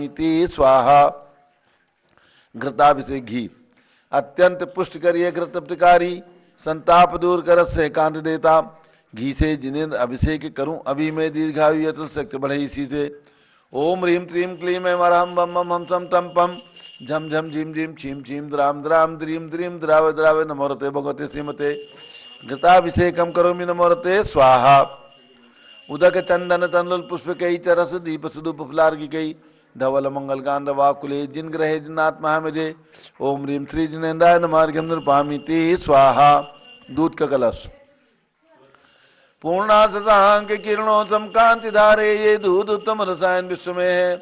इति स्वाहा। घृताभिषेक घी अत्यंत पुष्ट करिए, घृत प्रतिकारी, संताप दूर कर से एकांत देता। घी से जिनेन्द्र अभिषेक करूं, अभी मैं दीर्घायु यतल शक्ति बढ़े इसी से। ओम ह्रीम क्लीम क्लीम ऐं वरहम बम बम हम सम तम पम झम झम झीम झीम छीम छीम द्राम द्राम द्रीम द्रीम द्राव द्राव नमोरते भगवते श्रीमते घृताभिषेकम करोमि नमोरते स्वाहा। उदक चंदन तंदुल पुष्प कई चरस दीप सुदूप फुलार्गी कई धवल मंगल गांध वाकुले जिन ग्रहे जिनात्मा मुझे। ओम ह्रीम श्री जिनेन्द्राय नमः नृपामिति स्वाहा। दूध का कलश पूर्णा शशांक किरणों समकांति धारे, ये दूध उत्तम रसायन विश्व में है।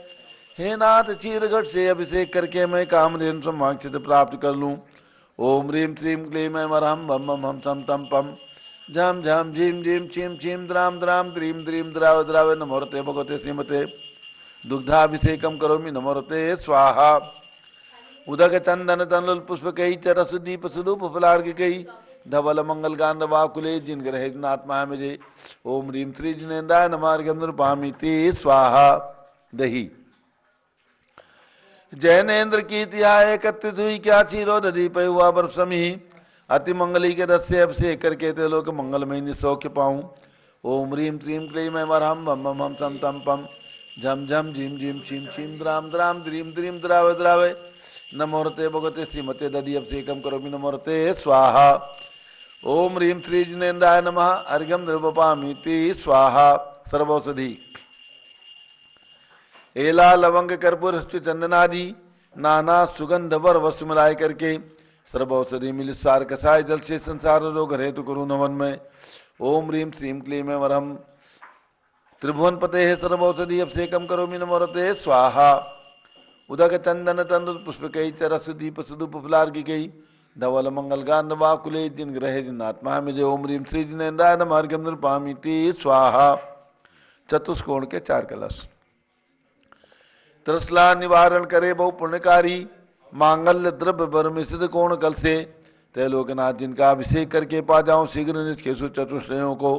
हे नाथ चीरघट से अभिषेक करके मैं कामधेनु समाक्षित प्राप्त कर लूं। ओम ह्रीम श्रीम क्लीम ऐं वरहम बम बम हम सम तम पम झम झम झीम झीम छीम छीम द्राम द्राम द्रीम द्रीम द्राव द्राव नमोरते भगवते श्रीमते दुग्धाभिषेकम करोमि नमोरते स्वाहा। उदक चंदन तंदुल पुष्प कई चरस दीप सुदूप फलार्घ्य कई धवल मंगल गांध वाकुले जिन ग्रहे जिनात्मा मुझे। ओम ह्रीम श्री जिनेन्द्राय नमः नृपामिति स्वाहा। दही जैनेन्द्र की तिहाय एकत्रित हुई, क्या चीरो दधी पे हुआ बर्फ समी। अति मंगली के रस से अभिषेक करके ते लोक मंगलमय निसौख्य पाऊं। ओम ह्रीम श्रीम क्लीम ऐं वरहम बम बम हम सम तम पम झम झम झीम झीम छीम छीम द्राम द्राम द्रीम द्रीम द्राव द्रावे नमोरते भगवते श्रीमते दधि अभिषेकम करोमि नमोरते स्वाहा। ओम ह्रीम श्री जिनेन्द्राय नमः अर्घ्यम नृपपामीति स्वाहा। सर्वौषधि एला लवंग कर्पूर चंदनादि नाना सुगंध वर वस्तु मिलाए करके सर्वौषधि मिल सार कसाय जल से संसार रोग हेतु करु नमन में। ओम ह्रीम श्रीम क्लीम ऐं वरहम त्रिभुवन पते है सर्वौषधि अभिषेकम करोमि नमोरते स्वाहा। उदक चंदन तंदुल पुष्प कई चरस दीप सुदूप फुलार्घ्य कई धवल मंगल गांध वाकुले जिन ग्रहे जिनात्मा मुझे। ओम ह्रीम श्री जिनेन्द्राय नमः नृपामिति स्वाहा। चतुष्कोण के 4 कलश त्रसला निवारण करे बहु पुण्यकारी, मांगल्य द्रव्य बरमिश्रित कोण कल से त्रैलोकनाथ जिनका अभिषेक करके पा जाऊं शीघ्र निष्केशु चतुष्टयों को।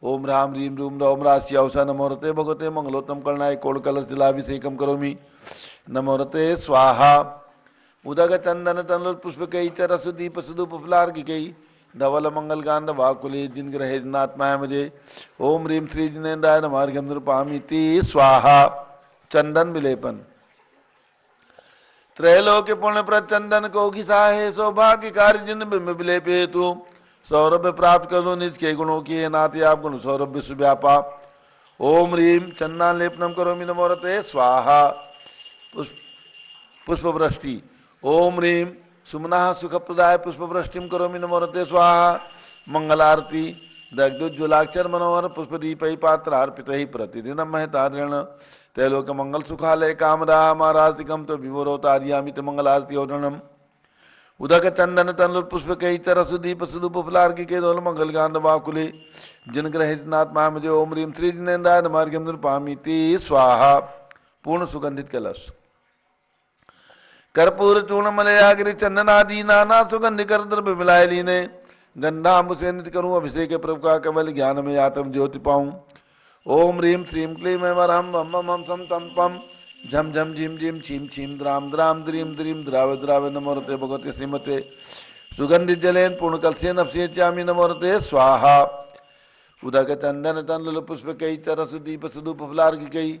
ओम राम रीम रूम रोम राशि अवसा नमोरते भगवते मंगलोत्तम करणाय कोण कलश जलाभिषेकम करोमि नमोरते स्वाहा। उदक चंदन तंदुल पुष्प कई चरस दीप सुदूप फुलार्घ्य कई धवल मंगल गांध वाकुले जिन ग्रहे जिनात्मा मुझे। ओम ह्रीम श्री जिनेन्द्राय नमः नृपामिति स्वाहा। चंदन विलेपन त्रैलोक्य पुण्य प्रचंदन को घिसा है, सौभाग्य कार्य जिन बिंब विलेप हेतु सौरभ्य प्राप्त कर लो निज के गुणों की है नाते आप गुण सौरभ विश्व व्यापा। ओम ह्रीम चंदन लेपनम करोमि नमोरते स्वाहा। पुष्प वृष्टि ओम ह्रीम सुमना सुखप्रदाय पुष्प वृष्टिम करोमि नमोरते स्वाहा। मंगल आरती दग्धोज्ज्वलाक्षर मनोहर पुष्पदीप पात्र अर्पित ही प्रतिदिन महतारण तैलोक मंगल सुखालय कामदा महाराजिकम तो विवरोतार्यामित मंगल आरती ओरणम। उदक चंदन तंदुल पुष्प कई तरस दीप सुदूप फलार्घ्य के दोल मंगल गांध वाकुले जिन ग्रहे जिनात्मा मुझे। ओम ह्रीम श्री जिनेन्द्राय नमः नृपामिति स्वाहा। पूर्ण सुगंधित कलश कर्पूर चूर्ण मलयाग्रि चंदनादि नाना सुगंध कर द्रव्य मिलाए लीने गंधाम्ब से नित करूं अभिषेक प्रभु का केवल ज्ञान में आत्म ज्योति पाऊं। ओम ह्रीम श्रीम क्लीम ऐं वरहम बम बम हम सम तम पम झम झम झीम झीम छीम छीम द्राम द्राम द्रीम द्रीम द्राव द्राव नमोरते भगवते श्रीमते सुगंधित जलेन पूर्ण कलसेन अभिषेच्यामि नमोरते स्वाहा। उदक चंदन तंदुल पुष्प कई चरस दीप सुदूप फुलार्घ्य कई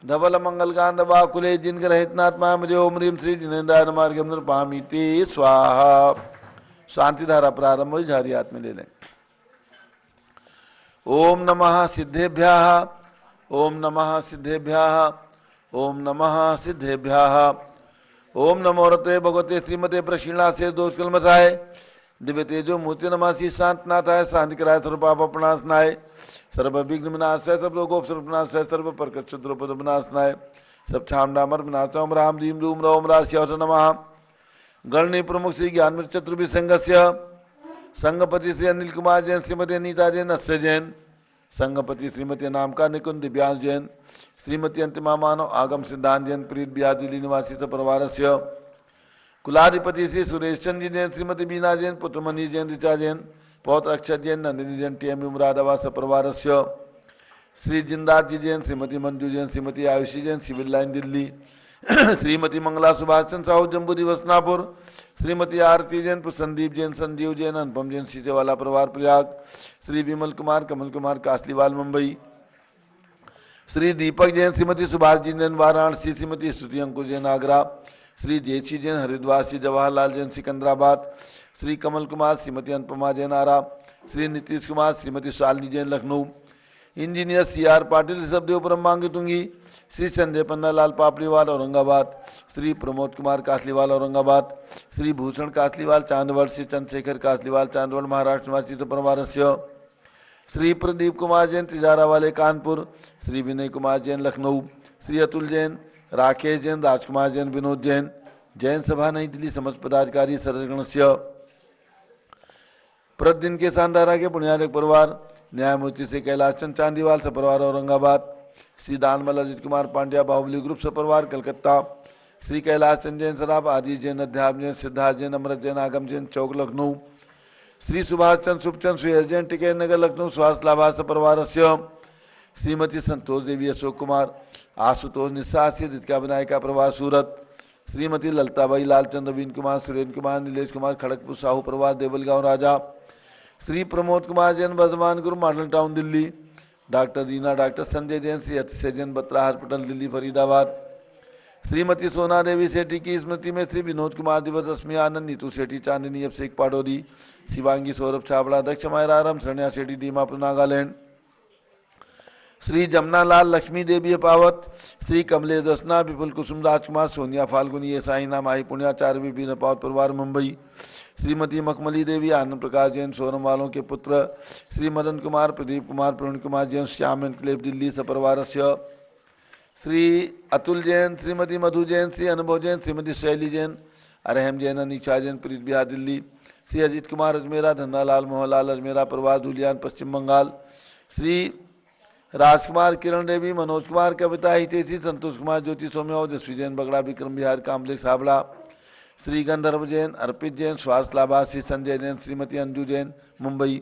धवल मंगल गांध वाकुले जिन ग्रहितनात्मा मुझे। ओम ह्रीम श्री जिनेन्द्राय नमः नृपामिति स्वाहा। शांति धारा प्रारंभ हुई, झारी हाथ में ले लें। ओम नमः सिद्धेभ्यः ओम नमः सिद्धेभ्यः ओम नमः सिद्धेभ्यः। ओम नमोरते भगवते श्रीमते प्रशीणा से दोष कलमसाय दिव्य तेजो मूर्ति नमासी शांतनाथाय शांति कराय सर्व पाप प्रणाशनाय सर्व विघ्न विनाशाय सब लोगों सर्वनाशाय सर्व प्रकट द्रौपद विनाशनाय सब छामडामर विनाशाय। ओम राम रीम रूम रोम राशि नमः। गणनी प्रमुख श्री ज्ञान चतुर्भि संघस्य संघपति श्री अनिल कुमार जैन श्रीमती अनीता जैन अस्य जैन संघपति श्रीमती नाम का निकुंज दिव्यांश जैन श्रीमती अंतिमा मानव आगम सिद्धांत जैन प्रीत बिहार दिल्ली निवासी परिवार से कुलाधिपति श्री सुरेश चंद्र जैन श्रीमती बीना जैन पुत्र मनीष जैन ऋचा जैन पौत्र अक्षर जैन नंदिनी जैन टीएम मुरादाबाद परिवार से श्री जिंदार जी Jain Shrimati Manju Jain Shrimati Ayushi Jain civil line Delhi Shrimati Mangla Subhash Chandra Sahu jamboree वसनापुर, Shrimati आरती जैन, संदीप जैन, संजीव जैन, अनुपम जैन सीसेवाला परिवार प्रयाग, श्री विमल कुमार कमल कुमार कासलीवाल मुंबई, श्री दीपक जैन, श्रीमती सुभाष जी जैन वाराणसी, श्रीमती स्तुति अंकुर जैन आगरा, श्री जयसी जैन हरिद्वार, श्री जवाहरलाल जैन सिकंदराबाद, श्री कमल कुमार, श्रीमती अनुपमा जैन आरा, श्री नीतीश कुमार, श्रीमती शालिनी जैन लखनऊ, इंजीनियर CR पाटिल ऋषभदेव ब्रह्मांगी तुंगी, श्री संजय पन्नालाल पापड़ीवाल औरंगाबाद, श्री प्रमोद कुमार कासलीवाल औरंगाबाद, श्री भूषण कासलीवाल चांदवड़, श्री चंद्रशेखर कासलीवाल चांदवड़ महाराष्ट्र निवासी परिवारस्य, श्री प्रदीप कुमार जैन तिजारा वाले कानपुर, श्री विनय कुमार जैन लखनऊ, श्री अतुल जैन, राकेश जैन, राजकुमार जैन, विनोद जैन, जैन सभा नई दिल्ली समस्त पदाधिकारी सरगणस्य, प्रतिदिन के सांधारा के पुण्यालक परिवार, न्यायमूर्ति से कैलाश चंद चांदीवाल सपरिवार औरंगाबाद, श्री दानमल अजित कुमार पांड्या बाहुबली ग्रुप सपरिवार कलकत्ता, श्री कैलाश चंद जैन सराफ आदि जैन अध्यात्म जैन सिद्धार्थ जैन अमृत जैन आगम जैन चौक लखनऊ, श्री सुभाष चंद शुभचंद सुयस जैन टिकैत नगर लखनऊ स्वास्थ्य लाभार्थ परिवार, श्रीमती संतोष देवी अशोक कुमार आशुतोष निस्सासी दित्का विनायका परिवार सूरत, श्रीमती ललताबाई लालचंद नवीन कुमार सुरेंद्र कुमार नीलेश कुमार खड़गपुर साहू परिवार देवलगांव राजा, श्री प्रमोद कुमार जैन वर्धमान गुरु model town Delhi, doctor Reena doctor Sanjay Jain, Shri अतिशय जैन बत्रा हॉस्पिटल दिल्ली फरीदाबाद, श्रीमती सोना देवी सेठी की स्मृति में श्री विनोद कुमार दिवस रश्मि आनंद नीतू सेठी चांदनी अब शेख पाडोरी, शिवांगी सौरभ छाबड़ा दक्ष मायराराम शरण्या सेठी दीमापुर नागालैंड, श्री जमनालाल लक्ष्मी देवी पावत, श्री कमलेश दसना विपुल कुसुम राजकुमार सोनिया फाल्गुनी साईना माही पुण्याचार्य विपिन पावत परिवार मुंबई, श्रीमती मखमली देवी आनंद प्रकाश जैन सोनम वालों के पुत्र, श्री मदन कुमार प्रदीप कुमार प्रवीण कुमार जैन श्याम एनक्लेव दिल्ली सपरिवार, श्री अतुल जैन, श्रीमती मधु जैन, श्री अनुभव जैन, श्रीमती शैली जैन, अरहम जैन, अनीशा जैन प्रीत बिहार दिल्ली, श्री अजीत कुमार अजमेरा, धन्नालाल मोहनलाल अजमेरा परिवार धुलियान पश्चिम बंगाल, श्री राजकुमार किरण देवी, मनोज कुमार कविता हितेशी, संतोष कुमार ज्योति सौम्या ओजस्वी जैन बगड़ा विक्रम बिहार काम्प्लेक्स हावड़ा, श्री गंधर्व जैन, अर्पित जैन स्वास्थ्य लाभार्थ, श्री संजय जैन, श्रीमती अंजू जैन मुंबई,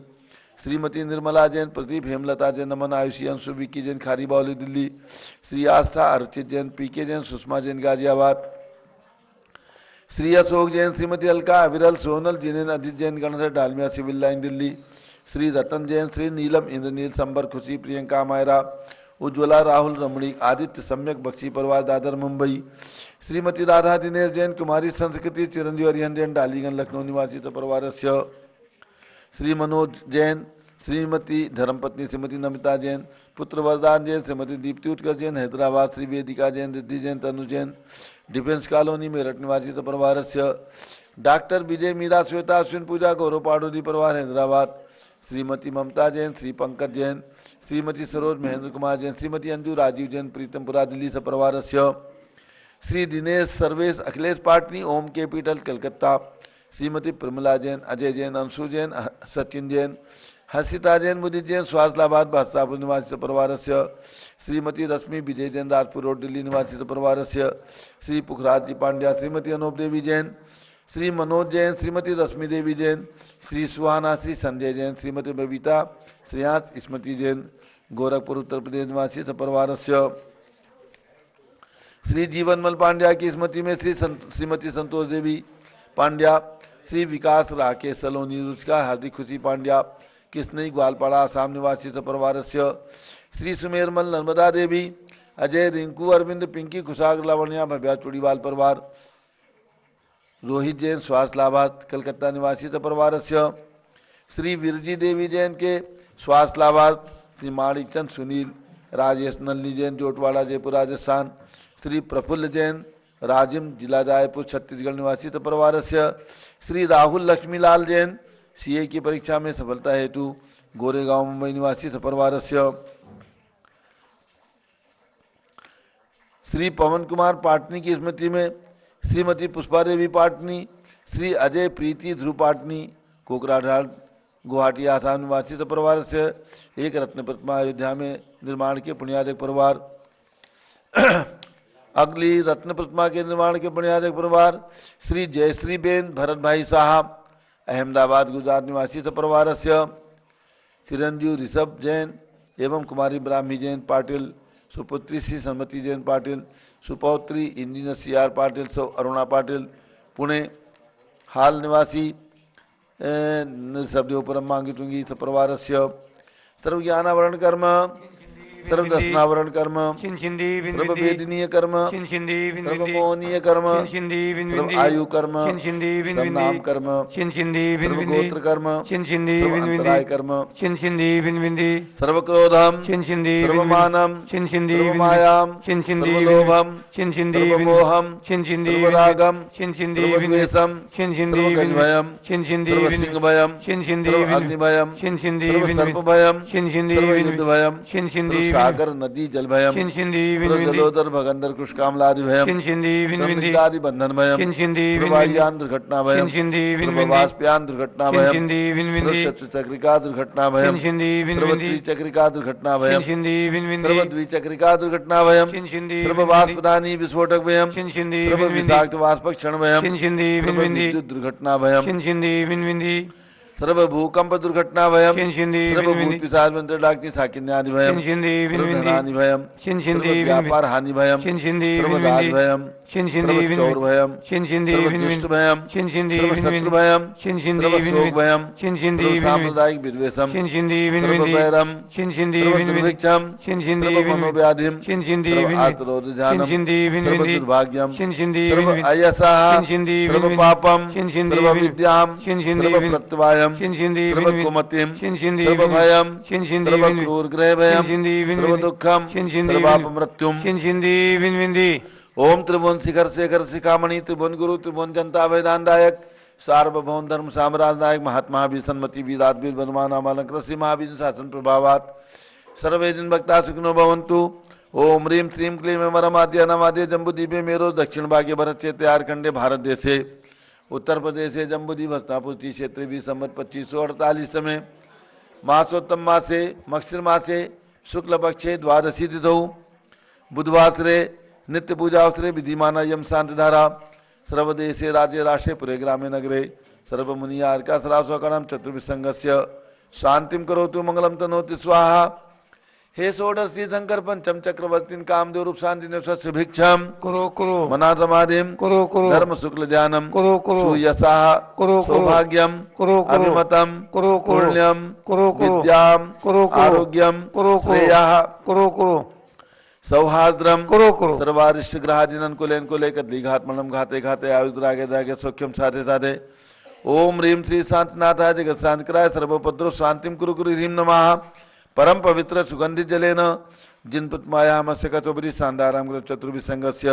श्रीमती निर्मला जैन, प्रदीप हेमलता जैन, नमन आयुषी अंशु विक्की जैन खारी बावली दिल्ली, श्री आस्था अर्चित जैन, PK जैन, सुषमा जैन गाजियाबाद, श्री अशोक जैन, श्रीमती अलका अविरल सोनल जिनेन अजित जैन गणधर डालमिया सिविल लाइन दिल्ली, श्री रतन जैन, श्री नीलम इंद्रनील संबर खुशी प्रियंका मायरा, उज्ज्वला राहुल रमणीक आदित्य सम्यक बख्शी परिवार दादर मुंबई, श्रीमती राधा दिनेश जैन कुमारी संस्कृति चिरंजीव हरिहन जैन डालीगंज लखनऊ निवासी परिवार, श्री मनोज जैन, श्रीमती धर्मपत्नी श्रीमती नमिता जैन, पुत्र वरदान जैन, श्रीमती दीप्ति उत्कर्ष जैन हैदराबाद, श्री वेदिका जैन, रिद्धि जैन, तनु जैन डिफेंस कॉलोनी मेरठ निवासी परिवार, डॉक्टर विजय मीरा श्वेता अश्विन पूजा गौरव पाडोदी परिवार हैदराबाद, श्रीमती ममता जैन, श्री पंकज जैन, श्रीमती सरोज महेंद्र कुमार जैन, श्रीमती अंजू राजीव जैन प्रीतमपुरा दिल्ली सपरिवार, श्री दिनेश सर्वेश अखिलेश पाटनी ओम कैपिटल कलकत्ता, श्रीमती प्रमिला जैन, अजय जैन, अंशु जैन, सचिन जैन, हर्षिता जैन, मुदित जैन स्वास्थ्यलाबाद बादशाहपुर निवासी परिवार, श्रीमती रश्मि विजय जैन राजपुर रोड दिल्ली निवासी परिवार, श्री पुखराज जी पांड्या, श्रीमती अनूप देवी जैन, श्री मनोज जैन, श्रीमती रश्मि देवी जैन, श्री सुहाना, श्री संजय जैन, श्रीमती बबीता श्रेयांश स्मृति जैन गोरखपुर उत्तर प्रदेश निवासी परिवार, श्री जीवनमल पांड्या की स्मृति में श्रीमती संतोष देवी पांड्या, श्री विकास राकेश सलोनी रुचका हार्दिक खुशी पांड्या किसनई ग्वालपाड़ा आसाम निवासी परिवार, श्री सुमेरमल नर्मदा देवी, अजय रिंकू अरविंद पिंकी खुशाग लावण्या भव्या चुड़ीवाल परिवार, रोहित जैन स्वास्थ्य लाभार्थ कलकत्ता निवासी परिवार, श्री विरजी देवी जैन के स्वास्थ्य लाभार्थ, श्री माणिक चंद सुनील राजेश नल्ली जैन जोटवाड़ा जयपुर राजस्थान, श्री प्रफुल्ल जैन राजिम जिला रायपुर छत्तीसगढ़ निवासी परिवार, श्री राहुल लक्ष्मीलाल जैन CA की परीक्षा में सफलता हेतु गोरेगांव मुंबई निवासी परिवार, श्री पवन कुमार पाटनी की स्मृति में श्रीमती पुष्पा देवी पाटनी, श्री अजय प्रीति ध्रुव पाटनी कोकराझाड़ गुवाहाटी आसाम निवासी परिवार, एक रत्न प्रतिमा अयोध्या में निर्माण के पुण्यादक परिवार, अगली रत्न प्रतिमा के निर्माण के पुण्यादक परिवार, श्री जयश्री बेन भरत भाई साहब अहमदाबाद गुजरात निवासी परिवार, चिरंजीव ऋषभ जैन एवं कुमारी ब्राह्मी जैन पाटिल सुपुत्री श्री सन्मती जैन पाटिल, सुपौत्री इंजीनियर CR पाटिल, सौ अरुणा पाटिल, पुणे हाल निवासी शब्दों परम मांगितुंगी सपरिवारस्य सर्वज्ञानावरण कर्म सर्वदर्शनावरण कर्म सर्ववेदनीय कर्म सर्वमोहनीय कर्म सर्व कर्म सर्वनाम कर्म सर्वगोत्र कर्म सर्वअंतराय कर्म सर्वक्रोधम सर्वमानम सर्वमायाम सर्वलोभम सर्वमोहम सर्वरागम सर्वद्वेषम सर्वगजभयम सर्वसिंहभयम सर्वअग्निभयम सर्वसर्पभयम सर्वयुद्धभयम सागर नदी जल भयम जलोदर भगंदर कुशकामलादि भयम आदि बंधन भयम वायुयान दुर्घटना भयम वाष्पयान दुर्घटना भयम चक्रिका दुर्घटना भयम त्रिचक्रिका दुर्घटना भयम द्विचक्रिका दुर्घटना भयम सर्ववाष्पदानी विस्फोटक भयम सर्व विषाक्त वाष्पक क्षण भयम विद्युत दुर्घटना भयम सर्व भूकंप दुर्घटना भयम सर्व भूत पिशाच मंत्र डाकनी साकिन्यादि भयम धनानि भयम व्यापार हानि भयम सर्व दास भयम सर्व चौर भयम सर्व दुष्ट भयम सर्व शत्रु भयम सर्व शोक भयम सर्व सांप्रदायिक विद्वेषम सर्व वैरम सर्व दुर्भिक्षम सर्व मनोव्याधिम सर्व आर्तरोधजानम सर्व दुर्भाग्यम सर्व अयसः सर्व पापम सर्व विद्याम सर्व प्रत्यवायम सर्व कुमतिम सर्व भयम सर्व क्रूर ग्रह भयम सर्व दुखम सर्वाप मृत्युम ओम त्रिभुवन शिखर शेखर शिखामणि त्रिभुवन गुरु त्रिभुवन जनता वेदांतायक सार्वभौम धर्म साम्राज्यनायक महात्मा भी सन्मति वीरादवीर बर्मान कृषि महावीर शासन प्रभावात सर्वे दिन भक्ता सुखिनो भवन्तु। ओम ह्रीं श्रीं क्लीं वरमाद्य नमाद्य जम्बूद्वीपे मेरो दक्षिण भागे भरत क्षेत्रे आर्खंडे भारत देशे उत्तर प्रदेशे जम्बूद्वीप हस्तापुष्टि क्षेत्रे भी संवत 2548 में मासोत्तम मासे मक्षिर मासे शुक्ल पक्षे द्वादशी तिथौ बुधवासरे नित्य पूजावसरे विधिमाना यम शांति धारा सर्वदेशे राज्य राष्ट्रे पुरे ग्रामे नगरे सर्वमुनियार्का सरास्वकणम चतुर्विसंगस्य शांतिम करोतु मंगलम तनोति स्वाहा। हे षोडशी शंकर पंचम चक्रवर्तीन कामदेव रूप शांति भिक्षम कुरु मनासमाधिम कुरु धर्म शुक्ल ज्ञानम कुरु सुयसाः सौभाग्यम अभिमतम पुण्यम विद्याम आरोग्यम श्रेयः सौहार्द्रम सर्वारिष्ट ग्रहादिनन कुलेन कुले कदलीघात्मनम घाते घाते आयुद्रागे दागे सौख्यम साधे साधे। ओम ह्रीं श्री शांतिनाथाय जगत शांतिकराय सर्वोपद्रव शांतिम कुरु कुरु ह्रीं नमः। परम पवित्र सुगंधित जलेन जिनपुत माया मत्स्य कचोबरी शानदाराम चतुर्विसंगस्य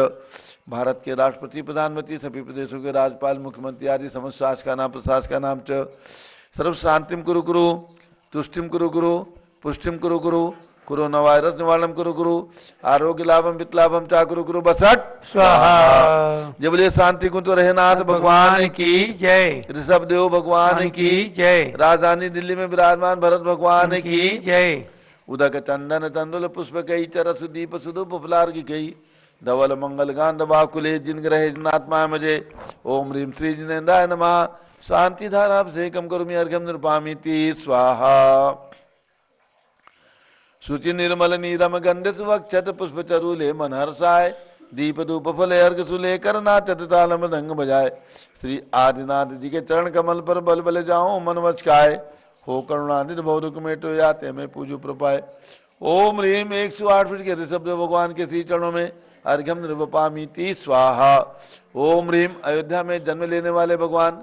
भारत के राष्ट्रपति प्रधानमंत्री सभी प्रदेशों के राज्यपाल मुख्यमंत्री आदि समस्त शासका नाम प्रशासक का नाम च सर्व शांतिम कुरु कुरु तुष्टिम कुरु कुरु पुष्टिम कुरु कुरु कोरोना वायरस निवारणम कुरु कुरु आरोग्य लाभम वित्लाभम चा कुरु कुरु बसट स्वाहा। जब बोले शांति कुंज रहनाथ भगवान की जय, ऋषभ देव भगवान की जय, राजधानी दिल्ली में विराजमान भरत भगवान की जय। उदक चंदन तंदुल पुष्प कई चरस दीप सुदुप फुलार की कई धवल मंगल गांध बाकुले जिन ग्रह जिनात्मा मुझे। ओम ह्रीं श्री जिनेन्द्राय नमः। शांति धारा से कम करुमी अर्घ्यम निरुपामीति स्वाहा। शुचि निर्मल नीरम गंध सुवक्षत पुष्प चरूले मन हर्षाय दीप धूप फले अर्घ सुले करनाथ ताल मृदंग बजाए। श्री आदिनाथ जी के चरण कमल पर बल बल जाऊं मन वचकाए हो करुणानिधि भवदुख मेटो याते में पूजु प्रपाए। ओम ह्रीं 108 फीट के ऋषभदेव भगवान के श्री चरणों में अर्घ्यम निर्वपामीति स्वाहा। ओम ह्रीं अयोध्या में जन्म लेने वाले भगवान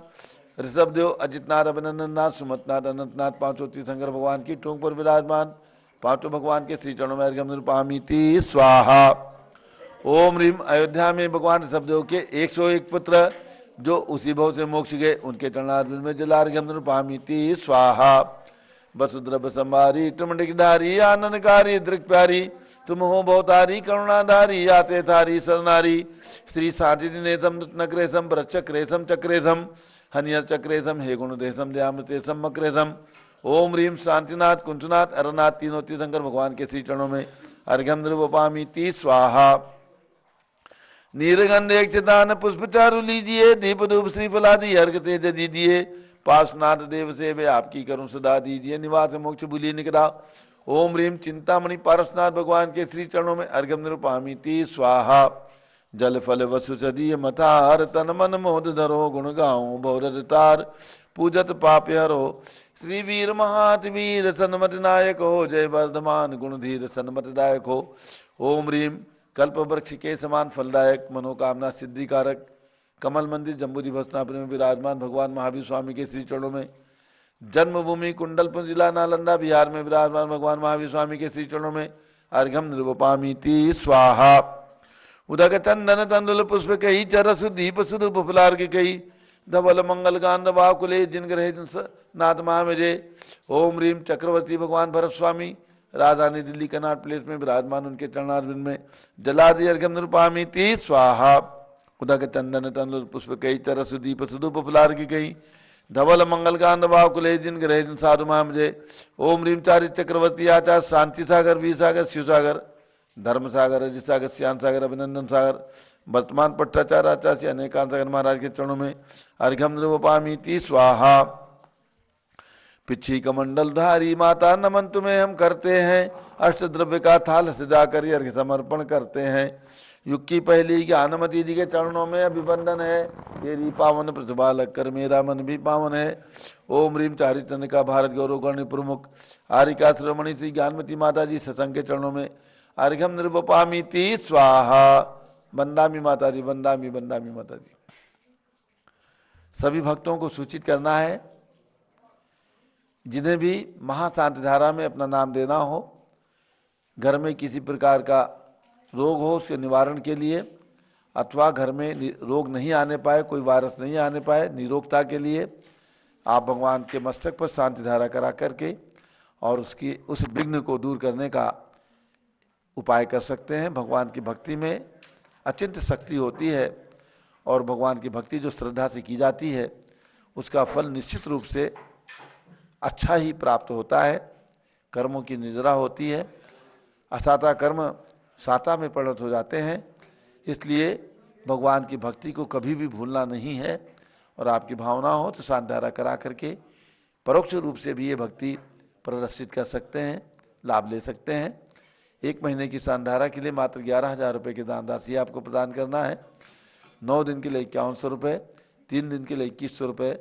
ऋषभदेव अजितनाथ अभिनंदननाथ सुमतनाथ अनंतनाथ पांचों तीर्थंकर भगवान की टोंक पर विराजमान पांचों भगवान के श्री चरणों में अर्घ्यम निरुपामीति स्वाहा। ओम ह्रीं अयोध्या में भगवान ऋषभदेव के 101 पुत्र जो उसी भव से मोक्ष गए उनके चरणारविंद में जलार्घ्यम निरुपामीति स्वाहा। वसुद्रभ संभारी त्रिमंडकधारी आनंदकारी दृक् प्यारी तुम हो बहुतारी करुणाधारी आते थारी सरनारी। श्री साधिनेशम नक्रेशम वृक्षक्रेशम चक्रेशम हनियर चक्रेशम हे गुणदेशम दयामृतेशम मक्रेशम। ओम ह्रीं शांतिनाथ कुंजनाथ अरनाथ तीनों तीर्थंकर भगवान के श्री चरणों में अर्घ्यम निरुपामीति स्वाहा। नीरगंधेक्षदान पुष्प चारु लीजिए दीप धूप श्रीफलादि अर्घ तेज दीजिए। पार्श्वनाथ देव से वे आपकी करुण सदा दीजिए निवास मोक्ष बुली निकला। ओम ह्रीम चिंतामणि पारसनाथ भगवान के श्री चरणों में अर्घ्यम निरूपामीति स्वाहा। जल फल वसु सदीय मतार तन मन मोद धरो गुण गाऊं बहुरतार पूजत पाप हरो। श्री वीर महात वीर सन्मत नायक हो जय वर्धमान गुण धीर सन्मत दायक हो। ओम ह्रीम कल्प वृक्ष के समान फलदायक मनोकामना सिद्धि कारक कमल मंदिर जम्बूरी भस्नापुरी में विराजमान भगवान महावीर स्वामी के श्री चरणों में जन्मभूमि कुंडलपुर जिला नालंदा बिहार में विराजमान भगवान महावीर स्वामी के श्री चरणों में अर्घ्यम निरूपामीति स्वाहा। उदक चंदन तंदुल पुष्प कही चरस दीप सुरूप फुलार्घ कही धवल मंगल गांध बाकुले जिन ग्रहे नाथ महामेजे। ओम ह्रीम चक्रवर्ती भगवान भरत स्वामी राजधानी दिल्ली कनाट प्लेस में विराजमान उनके चरणारविंद में जलादि अर्घ्यम निरूपामीति स्वाहा। उदक चंदन तंदुल पुष्प कही चरस दीप सुरूप फुलार्घ कही धवल मंगल गांध बाकुले जिन ग्रहे जिन साधु महामेजे। ओम ह्रीम चारि चक्रवर्ती आचार्य शांति सागर वीर सागर शिव सागर धर्म सागर अजित सागर श्याम सागर अभिनंदन सागर वर्तमान पट्टाचार्य आचार्य अनेकांत सागर महाराज के चरणों में अर्घ्यम निरूपामीति स्वाहा। पिछी कमंडल धारी माता नमन तुम्हें हम करते हैं अष्ट द्रव्य का थाल सजाकर अर्घ्य समर्पण करते हैं। युग की पहली ज्ञानमती जी के चरणों में अभिवंदन है तेरी पावन प्रतिभा लगकर मेरा मन भी पावन है। ओम ह्रीम चारि चंद्रिका भारत गौरव गण प्रमुख आरिका श्रोमणी श्री ज्ञानमती माता जी सत्संग के चरणों में अर्घ्यम निरूपामीति स्वाहा। बंदामी माता जी बंदामी बंदामी माता जी। सभी भक्तों को सूचित करना है जिन्हें भी महाशांति धारा में अपना नाम देना हो, घर में किसी प्रकार का रोग हो उसके निवारण के लिए अथवा घर में रोग नहीं आने पाए, कोई वायरस नहीं आने पाए, निरोगता के लिए आप भगवान के मस्तक पर शांति धारा करा करके और उसकी उस विघ्न को दूर करने का उपाय कर सकते हैं। भगवान की भक्ति में अचिंत्य शक्ति होती है और भगवान की भक्ति जो श्रद्धा से की जाती है उसका फल निश्चित रूप से अच्छा ही प्राप्त होता है। कर्मों की निजरा होती है, असाता कर्म साता में परिणत हो जाते हैं। इसलिए भगवान की भक्ति को कभी भी भूलना नहीं है और आपकी भावना हो तो शांति धारा करा करके परोक्ष रूप से भी ये भक्ति प्रदर्शित कर सकते हैं, लाभ ले सकते हैं। 1 महीने की शांतिधारा के लिए मात्र 11,000 रुपये की दान राशि आपको प्रदान करना है। 9 दिन के लिए 5100 रुपये, 3 दिन के लिए 2100 रुपये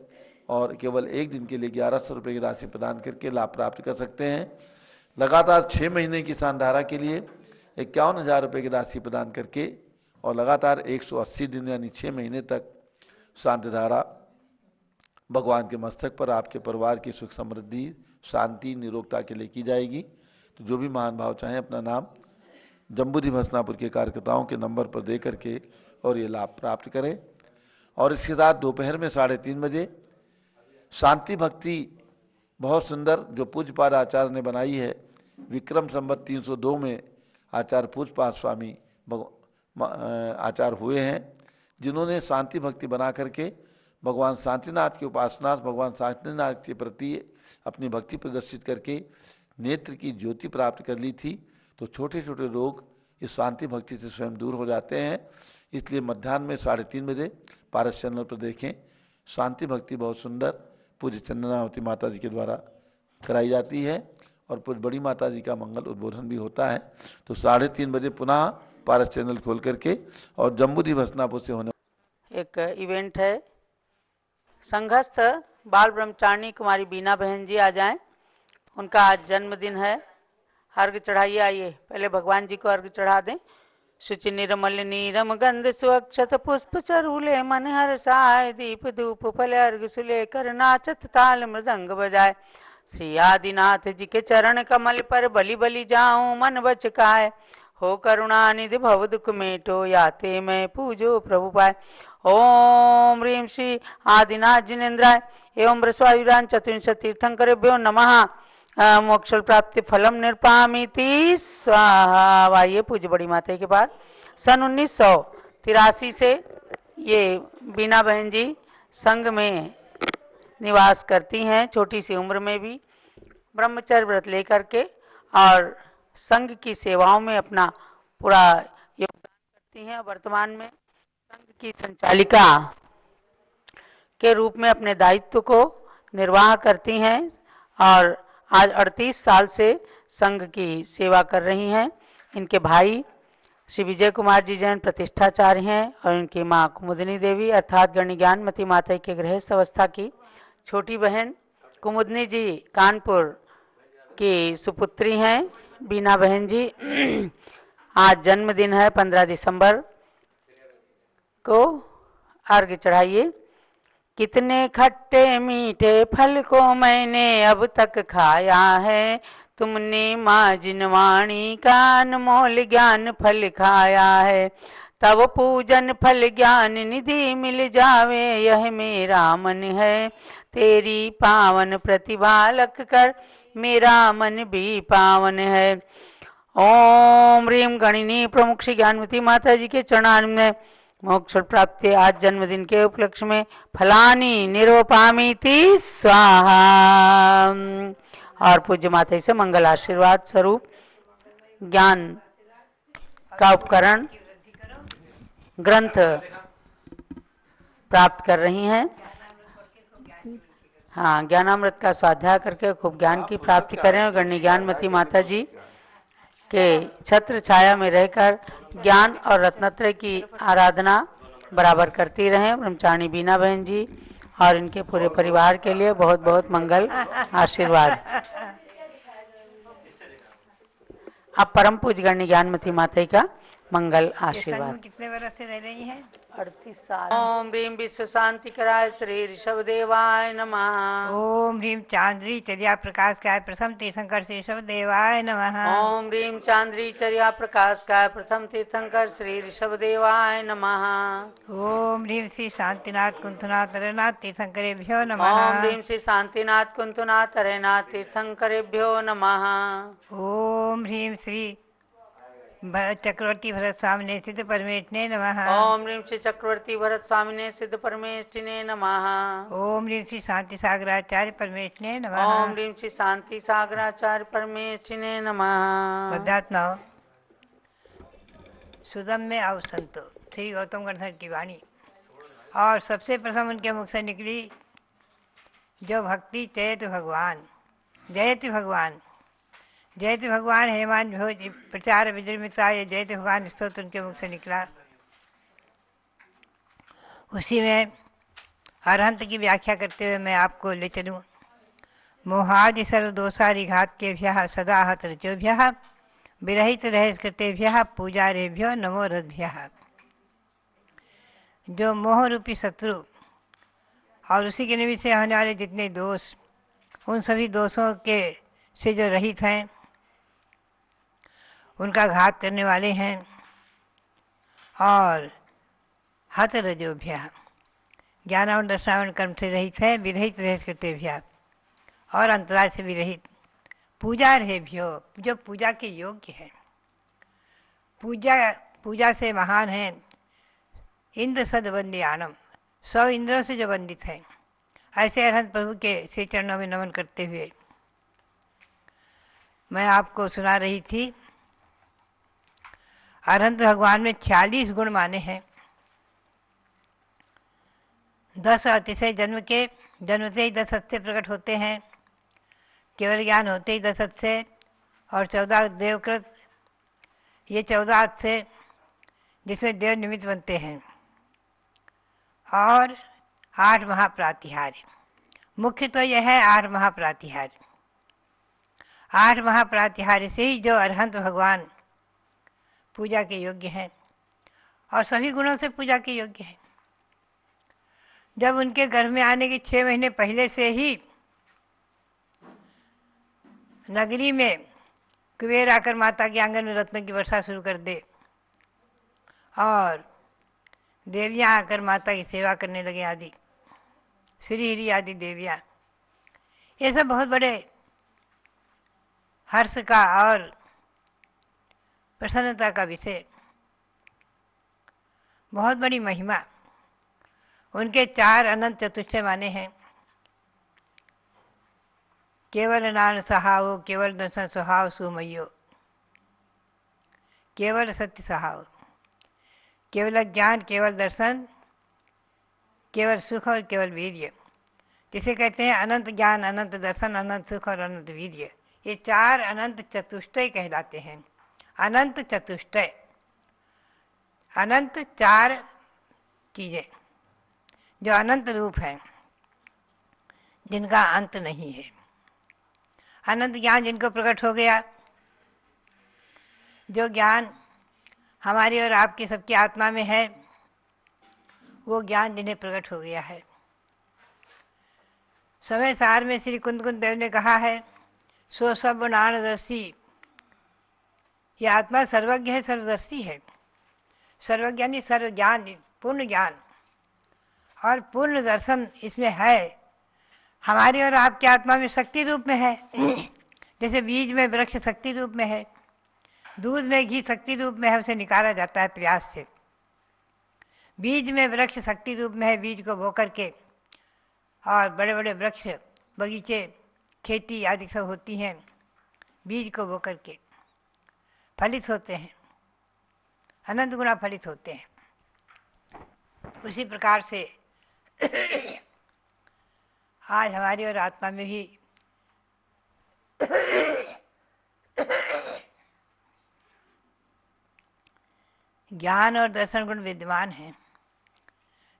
और केवल 1 दिन के लिए 1100 रुपये की राशि प्रदान करके लाभ प्राप्त कर सकते हैं। लगातार 6 महीने की शांतिधारा के लिए 51,000 रुपये की राशि प्रदान करके और लगातार 180 दिन यानी 6 महीने तक शांतिधारा भगवान के मस्तक पर आपके परिवार की सुख समृद्धि शांति निरोगता के लिए की जाएगी। तो जो भी महान भाव चाहें अपना नाम जम्बूरी भस्नापुर के कार्यकर्ताओं के नंबर पर दे करके और ये लाभ प्राप्त करें। और इसके साथ दोपहर में 3:30 बजे शांति भक्ति बहुत सुंदर जो पूज्यपाद आचार्य ने बनाई है, विक्रम संवत 302 में आचार्य पूज्यपाद स्वामी आचार्य हुए हैं, जिन्होंने शांति भक्ति बना करके भगवान शांतिनाथ की उपासना भगवान शांतिनाथ के प्रति अपनी भक्ति प्रदर्शित करके नेत्र की ज्योति प्राप्त कर ली थी। तो छोटे छोटे रोग इस शांति भक्ति से स्वयं दूर हो जाते हैं। इसलिए मध्याह्न में 3:30 बजे पारस चैनल पर देखें। शांति भक्ति बहुत सुंदर पूज्य चंदनावती माता जी के द्वारा कराई जाती है और पूज्य बड़ी माता जी का मंगल उद्बोधन भी होता है। तो 3:30 बजे पुनः पारस चैनल खोल करके और जम्बूरी भस्नापुर से होने एक इवेंट है। संघस्थ बाल ब्रह्मचारिणी कुमारी बीना बहन जी आ जाएं, उनका आज जन्मदिन है। अर्घ चढ़ाइए, आइए पहले भगवान जी को अर्घ चढ़ा दें। शुचि निर्मल नीरम गंध स्वक्षत पुष्प चरूले मन हर्षाय दीप धूप फल अर्घ सुले कर नाचत ताल मृदंग बजाए। श्री आदिनाथ जी के चरण कमल पर बलि बलि जाऊं मन बचकाए। हो करुणानिधि भव दुख मेटो याते मैं पूजो प्रभु पाए। ओम ह्रीं श्री आदिनाथ जिनेन्द्राय एवं बृहस्पतिवारां चतुर्विंशति तीर्थंकरेभ्यो नमः। मोक्ष प्राप्ति फलम निरपामीति स्वाहा। आइए पूज्य बड़ी माता के बाद। सन 1983 से ये बीना बहन जी संघ में निवास करती हैं। छोटी सी उम्र में भी ब्रह्मचर्य व्रत लेकर के और संघ की सेवाओं में अपना पूरा योगदान करती हैं। वर्तमान में संघ की संचालिका के रूप में अपने दायित्व को निर्वाह करती हैं और आज 38 साल से संघ की सेवा कर रही हैं। इनके भाई श्री विजय कुमार जी जैन प्रतिष्ठाचार्य हैं और इनकी माँ कुमुदनी देवी अर्थात गणि ज्ञानमती माता के गृहस्थ अवस्था की छोटी बहन कुमुदनी जी कानपुर की सुपुत्री हैं बीना बहन जी। आज जन्मदिन है 15 दिसंबर को। अर्घ चढ़ाइए। कितने खट्टे मीठे फल को मैंने अब तक खाया है, तुमने माँ जिनवाणी का अनमोल ज्ञान फल खाया है। तब पूजन फल ज्ञान निधि मिल जावे, यह मेरा मन है। तेरी पावन प्रतिभा लख कर मेरा मन भी पावन है। ओम ह्रीम गणिनी प्रमुख श्री ज्ञानमती माता जी के चरणारविंद में मोक्ष प्राप्ति आज जन्मदिन के उपलक्ष्य में फलानी निरोपामीति स्वाहा। और पूज्य माता से मंगल आशीर्वाद स्वरूप ज्ञान का उपकरण ग्रंथ प्राप्त कर रही हैं। हाँ, ज्ञानामृत का स्वाध्याय करके खूब ज्ञान की प्राप्ति करें और गणनी ज्ञानमती माता जी के छत्र छाया में रहकर ज्ञान और रत्नत्रय की आराधना बराबर करती रहें। ब्रह्मचारिणी बीना बहन जी और इनके पूरे परिवार के लिए बहुत बहुत मंगल आशीर्वाद। अब परम पूज्य गणनी ज्ञानमती माता का मंगल आशीर्वाद। कितने वर्ष से रह रही हैं? 38 साल। ओम ह्रीम विश्व शांति कराय श्री ऋषभ देवाय नमः। ओम ह्रीम चांद्री चर्या प्रकाश काय प्रथम तीर्थंकर श्री ऋषभ देवाय नमः। ओम ह्रीम चांद्री चर्या प्रकाश काय प्रथम तीर्थंकर श्री ऋषभ देवाय नमः। ओम ह्रीम श्री शांतिनाथ कुंथनाथ तरनाथ तीर्थंकरेभ्यो नमः। ओम ह्रीम श्री शांतिनाथ कुंतनाथ तरनाथ तीर्थंकरेभ्यो नमः। ओम ह्रीम श्री चक्रवर्ती भरत स्वामिने सिद्ध परमेष्ठिने नमः। ओम ह्रीम श्री चक्रवर्ती भरत स्वामिने सिद्ध परमेष्ठिने नमः। ओम ह्रीम श्री शांति सागराचार्य परमेष्ठिने नमः। ओम ह्रीम श्री शांति सागराचार्य परमेष्ठिने नमः। बद्धात्मा सुदम में आओ संतो श्री गौतम गणधर की वाणी और सबसे प्रथम उनके मुख से निकली जो भक्ति जयति भगवान जयति भगवान जयति भगवान हेमान भोज प्रचार विजृंभिता ये जयति भगवान स्तोत्र उनके मुख से निकला। उसी में अरहंत की व्याख्या करते हुए मैं आपको ले चलूँ। मोहादि सर्वदोषारिघात के भ्यः सदा हत रचोभ्यः विरहित रहेश कृतेभ्यः पूजारेभ्यो नमो रद्भ्यः। जो मोह रूपी शत्रु और उसी के निमित्त से होने वाले जितने दोष, उन सभी दोषों के से जो रहित हैं, उनका घात करने वाले हैं। और हत रजोभ्य ज्ञानावन दर्शनावन कर्म से रहित है, विरहित रहेश कृतेभ्यः और अंतराय से विरहित पूजा रहेभ्यो जो पूजा के योग्य है। पूजा से महान है इंद्र सदबंदियानम 100 इंद्रों से जो बंदित है। ऐसे अरहंत प्रभु के श्री चरणों में नमन करते हुए मैं आपको सुना रही थी। अरहंत भगवान में 46 गुण माने हैं। 10 अतिशय जन्मते ही 10 सत्य प्रकट होते हैं। केवल ज्ञान होते ही 10 अतिशय और 14 देवकृत, ये 14 अतिशय जिसमें देव निमित्त बनते हैं। और 8 महाप्रातिहार्य, मुख्य तो यह है 8 महाप्रातिहार्य। 8 महाप्रातिहार्य से ही जो अरहंत भगवान पूजा के योग्य हैं और सभी गुणों से पूजा के योग्य हैं। जब उनके गर्भ में आने के 6 महीने पहले से ही नगरी में कुबेर आकर माता के आंगन में रत्न की वर्षा शुरू कर दे और देवियाँ आकर माता की सेवा करने लगे आदि, श्रीहरि आदि देवियाँ, ये सब बहुत बड़े हर्ष का और प्रसन्नता का विषय, बहुत बड़ी महिमा। उनके 4 अनंत चतुष्टय माने हैं। केवल नान सहाओ, केवल दर्शन सुहाओ सुमयो, केवल सत्य सहाओ, केवल ज्ञान, केवल दर्शन, केवल सुख और केवल वीर्य। जिसे कहते हैं अनंत ज्ञान, अनंत दर्शन, अनंत सुख और अनंत वीर्य। ये चार अनंत चतुष्टय कहलाते हैं। अनंत चतुष्टय, अनंत चार चीजें जो अनंत रूप हैं, जिनका अंत नहीं है। अनंत ज्ञान जिनको प्रकट हो गया, जो ज्ञान हमारी और आपकी सबकी आत्मा में है, वो ज्ञान जिन्हें प्रकट हो गया है। समय सार में श्री कुंद देव ने कहा है, सो सब नानदर्शी, ये आत्मा सर्वज्ञ है, सर्वदर्शी है। सर्वज्ञानी सर्वज्ञान, पूर्ण ज्ञान और पूर्ण दर्शन इसमें है। हमारी और आपकी आत्मा में शक्ति रूप में है। जैसे बीज में वृक्ष शक्ति रूप में है, दूध में घी शक्ति रूप में है, उसे निकाला जाता है प्रयास से। बीज में वृक्ष शक्ति रूप में है, बीज को बो करके, और बड़े बड़े वृक्ष, बगीचे, खेती आदि सब होती हैं, बीज को बो करके फलित होते हैं, अनंत गुना फलित होते हैं। उसी प्रकार से आज हमारी और आत्मा में भी ज्ञान और दर्शन गुण विद्यमान हैं,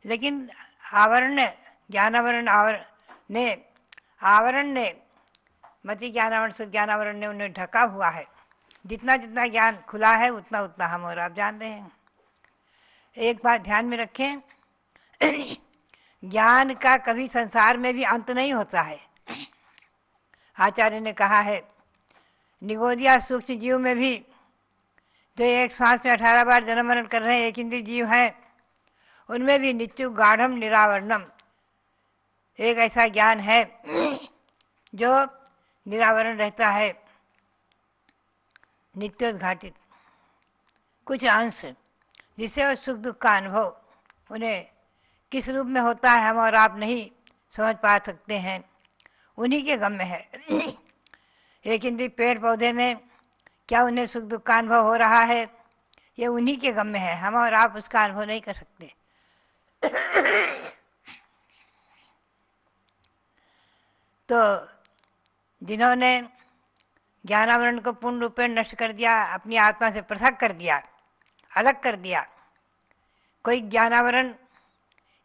लेकिन आवरण, ज्ञानावरण आवरण ने मति ज्ञानावरण से ज्ञानावरण ने उन्हें ढका हुआ है। जितना जितना ज्ञान खुला है उतना उतना हम और आप जान रहे हैं। एक बात ध्यान में रखें, ज्ञान का कभी संसार में भी अंत नहीं होता है। आचार्य ने कहा है, निगोदिया सूक्ष्म जीव में भी, जो एक श्वास में 18 बार जन्म मरण कर रहे हैं, एक इंद्रिय जीव हैं, उनमें भी नित्यु गाढ़म निरावरणम, एक ऐसा ज्ञान है जो निरावरण रहता है, नित्योद्घाटित, कुछ अंश, जिससे वो सुख दुख का अनुभव उन्हें किस रूप में होता है हम और आप नहीं समझ पा सकते हैं, उन्हीं के गम में है। एक इंद्रिय पेड़ पौधे में क्या उन्हें सुख दुख का अनुभव हो रहा है, ये उन्हीं के गम में है, हम और आप उसका अनुभव नहीं कर सकते। तो जिन्होंने ज्ञानावरण को पूर्ण रूप में नष्ट कर दिया, अपनी आत्मा से पृथक कर दिया, अलग कर दिया, कोई ज्ञानावरण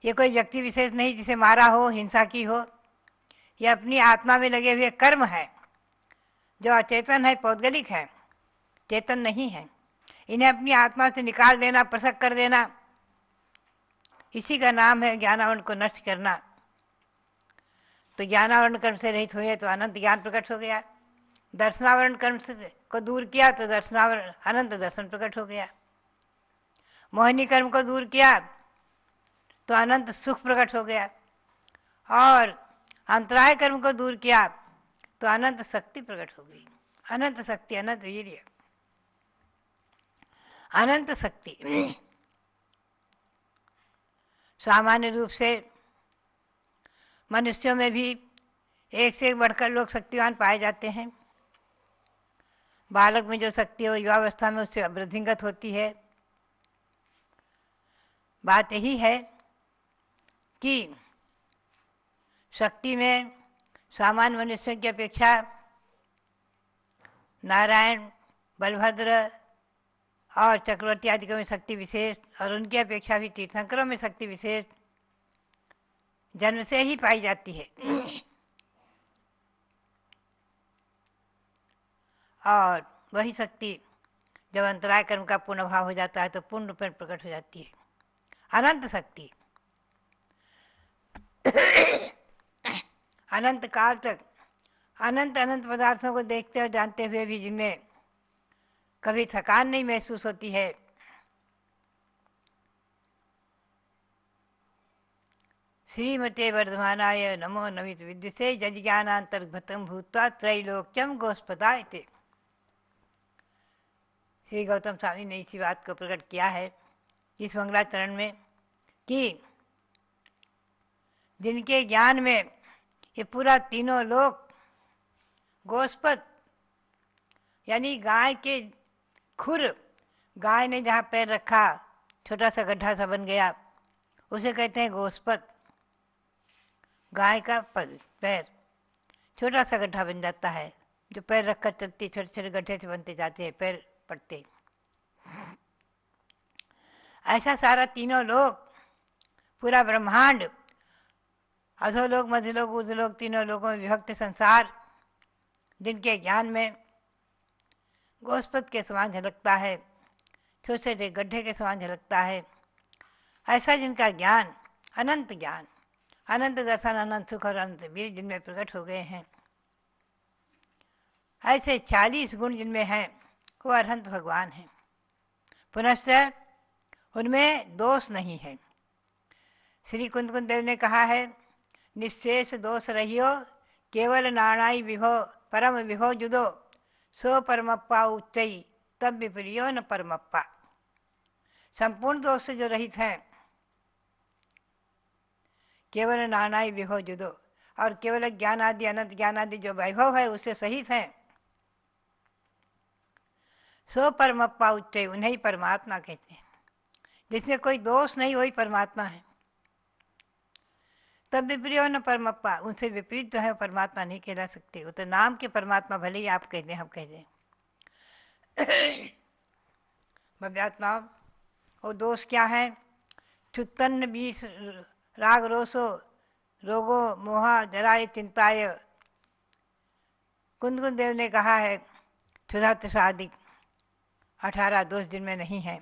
ये कोई व्यक्ति विशेष नहीं जिसे मारा हो, हिंसा की हो, यह अपनी आत्मा में लगे हुए कर्म है, जो अचेतन है, पौद्गलिक है, चेतन नहीं है। इन्हें अपनी आत्मा से निकाल देना, पृथक कर देना, इसी का नाम है ज्ञानावरण को नष्ट करना। तो ज्ञानावरण कर्म से रहित हुए तो अनंत ज्ञान प्रकट हो गया। दर्शनावरण कर्म से को दूर किया तो दर्शनावरण अनंत दर्शन प्रकट हो गया। मोहिनी कर्म को दूर किया तो अनंत सुख प्रकट हो गया, और अंतराय कर्म को दूर किया तो अनंत शक्ति प्रकट हो गई। अनंत शक्ति, अनंत वीर्य, अनंत शक्ति। सामान्य रूप से मनुष्यों में भी एक से एक बढ़कर लोग शक्तिवान पाए जाते हैं। बालक में जो शक्ति हो, युवावस्था में उससे वृद्धिंगत होती है। बात यही है कि शक्ति में सामान्य मनुष्यों की अपेक्षा नारायण, बलभद्र और चक्रवर्ती आदि में शक्ति विशेष, और उनकी अपेक्षा भी तीर्थंकरों में शक्ति विशेष जन्म से ही पाई जाती है। और वही शक्ति जब अंतराय कर्म का पूर्ण भाव हो जाता है तो पूर्ण रूप में प्रकट हो जाती है, अनंत शक्ति। अनंत काल तक अनंत अनंत पदार्थों को देखते और जानते हुए भी जिनमें कभी थकान नहीं महसूस होती है, श्रीमते वर्धमानाय नमो नमित विद्युते जज्ञानांतर्गतम भूत्वा त्रैलोक्यम गोस्पदायते। श्री गौतम स्वामी ने इसी बात को प्रकट किया है इस मंगलाचरण में कि जिनके ज्ञान में ये पूरा तीनों लोक, गोस्पद यानी गाय के खुर, गाय ने जहाँ पैर रखा छोटा सा गड्ढा सा बन गया, उसे कहते हैं गोस्पद। गाय का पैर छोटा सा गड्ढा बन जाता है, जो पैर रखकर चलती, छोटे छोटे गड्ढे से बनते जाते हैं, पैर पड़ते। ऐसा सारा तीनों लोग, पूरा ब्रह्मांड, अधोलोक, मध्यलोक, ऊर्ध्वलोक, तीनों लोगों में विभक्त संसार, जिनके ज्ञान में गोस्पद के समान झलकता है, छोटे छोटे गड्ढे के समान झलकता है, ऐसा जिनका ज्ञान, अनंत ज्ञान, अनंत दर्शन, अनंत सुख और अनंत वीर जिनमें प्रकट हो गए हैं, ऐसे 40 गुण जिनमें हैं, वो अरहंत भगवान हैं। पुनश्च उनमें दोष नहीं है। श्री कुंद देव ने कहा है, निशेष दोष रहियो, केवल नाणाई विभो, परम विभो जुदो, सो परमप्पा उच्चई, तब विप्रियो न परमप्पा। संपूर्ण दोष से जो रहित हैं, केवल नानाई विभव जुदो, और केवल ज्ञान आदि, अनंत ज्ञान आदि जो वैभव है उससे सहित हैं, सो परमप्पा उच्चई, उन्हें ही परमात्मा कहते हैं। जिसमें कोई दोष नहीं वही परमात्मा है। तब विप्रियो न परमप्पा, उनसे विपरीत जो है वो परमात्मा नहीं कहला सकते। वो तो नाम के परमात्मा, भले ही आप कह दें, हम कह दें। भव्यात्मा, वो दोष क्या है? चुत्तन्न बीस राग रोसो रोगो मोहा जराय चिंताय। कुंद देव ने कहा है, क्षुधा तृषादि 18 दोष जिनमें नहीं है।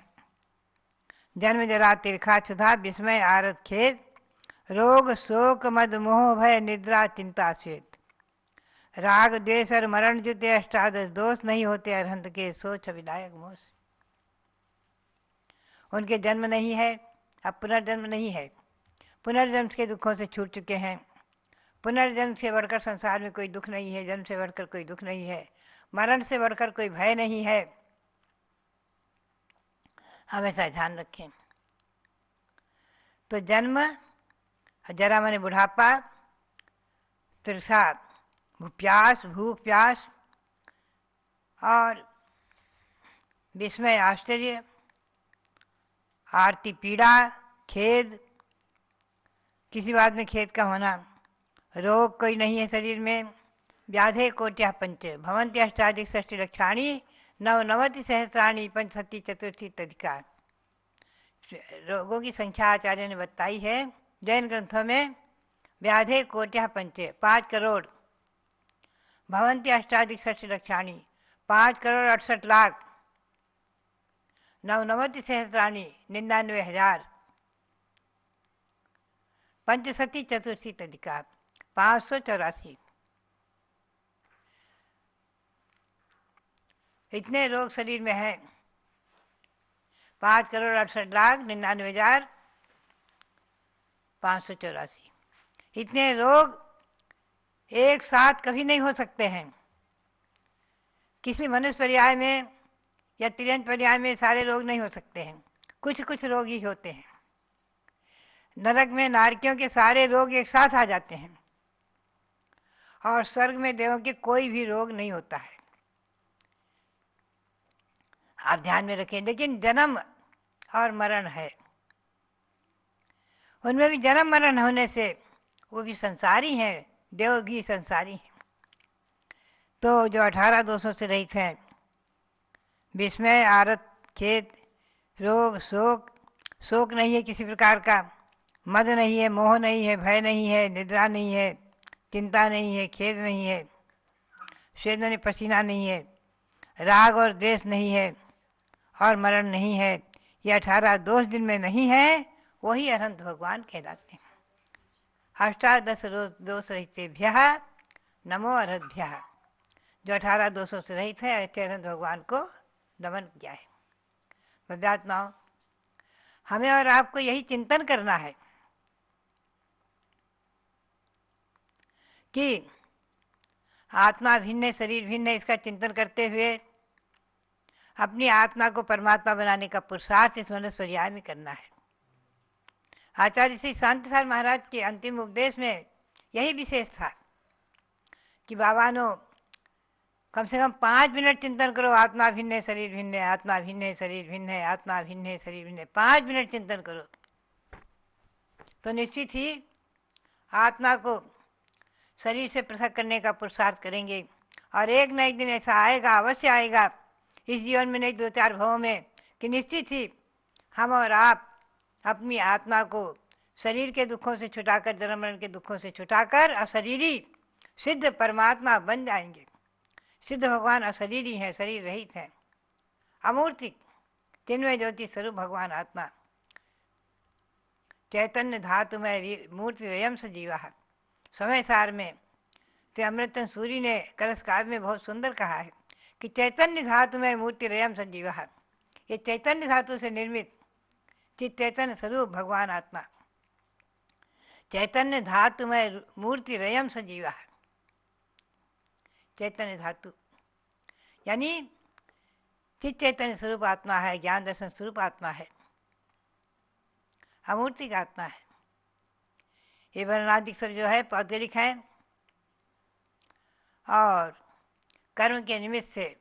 जन्म जरा तिरखा क्षुधा विस्मय आरत खेद, रोग शोक मद मोह भय निद्रा चिंता श्वेत। राग द्वेष और मरण जुते 18 दोष नहीं होते अरहंत के, सोच विदायक मोस। उनके जन्म नहीं है, अब पुनर्जन्म नहीं है, पुनर्जन्म के दुखों से छूट चुके हैं। पुनर्जन्म से बढ़कर संसार में कोई दुख नहीं है, जन्म से बढ़कर कोई दुख नहीं है, मरण से बढ़कर कोई भय नहीं है। हमेशा ध्यान रखें। तो जन्म, जरा माने बुढ़ापा, तृषा प्यास, भूख प्यास, और विस्मय आश्चर्य, आरती पीड़ा, खेद, किसी बात में खेद का होना, रोग कोई नहीं है शरीर में, व्याधे कोट्या पंच भवंती अष्टाधिक षष्टि लक्षाणी नवनवति सहस्राणी पंचशती चतुर्थी तधिकार। रोगों की संख्या आचार्य ने बताई है जैन ग्रंथों में। व्याधे कोट्या पंच 5 करोड़, भवंती अष्टाधिक षष्टि लक्षाणी 5 करोड़ 68 लाख, नवनवति सहस्राणी 99,000, पंचशती चतुर्थी तधिकार 584। इतने रोग शरीर में है। 5 करोड़ 68 लाख 99,000 584। इतने रोग एक साथ कभी नहीं हो सकते हैं। किसी मनुष्य पर्याय में या तिर्यंत पर्याय में सारे रोग नहीं हो सकते हैं, कुछ कुछ रोग ही होते हैं। नरक में नारकियों के सारे रोग एक साथ आ जाते हैं, और स्वर्ग में देवों के कोई भी रोग नहीं होता है। आप ध्यान में रखें। लेकिन जन्म और मरण है, उनमें भी जन्म मरण होने से वो भी संसारी हैं, देव भी संसारी हैं। तो जो 18 दोषों से रहित हैं, विस्मय आरत खेद, रोग शोक, शोक नहीं है किसी प्रकार का, मद नहीं है, मोह नहीं है, भय नहीं है, निद्रा नहीं है, चिंता नहीं है, खेद नहीं है, श्वेत में पसीना नहीं है, राग और द्वेष नहीं है, और मरण नहीं है। ये 18 दोष जिनमें नहीं है वही अरहंत भगवान कहलाते हैं। 18 दोष रहितेभ्यः नमो अरहद्भ्यः। जो 18 दोषों से रहित है ऐसे अरहंत भगवान को नमन किया है। भव्यात्माओं, हमें और आपको यही चिंतन करना है कि आत्मा भिन्न है, शरीर भिन्न है। इसका चिंतन करते हुए अपनी आत्मा को परमात्मा बनाने का पुरुषार्थ इस मनुष्य पर्याय में करना है। आचार्य श्री शांतिसार महाराज के अंतिम उपदेश में यही विशेष था कि बाबा नो कम से कम 5 मिनट चिंतन करो, आत्मा भिन्न है, शरीर भिन्न है, आत्मा भिन्न है, शरीर भिन्न है, आत्मा भिन्न है, शरीर भिन्न है। 5 मिनट चिंतन करो तो निश्चित ही आत्मा को शरीर से पृथक करने का पुरुषार्थ करेंगे, और एक न एक दिन ऐसा आएगा, अवश्य आएगा इस जीवन में, नहीं 2-4 भवों में, कि निश्चित ही हम और आप अपनी आत्मा को शरीर के दुखों से छुटाकर, जन्म मरण के दुखों से छुटाकर अशरीरी सिद्ध परमात्मा बन जाएंगे। सिद्ध भगवान अशरीरी हैं, शरीर रहित हैं, अमूर्तिक चिन्मय ज्योति स्वरूप भगवान आत्मा चैतन्य धातु में मूर्ति रयम सजीवा। समय सार में श्री अमृतचंद सूरी ने करस काव्य में बहुत सुंदर कहा है कि चैतन्य धातु में मूर्ति रयम सजीवा। ये चैतन्य धातु से निर्मित चित चैतन्य स्वरूप भगवान आत्मा चैतन्य धातु में मूर्ति रयम सजीवा। चैतन्य धातु यानी चित चैतन्य स्वरूप आत्मा है, ज्ञान दर्शन स्वरूप आत्मा है, अमूर्तिक आत्मा है। ये वर्णादिक सब जो है पौद्गलिक है और कर्म के निमित्त से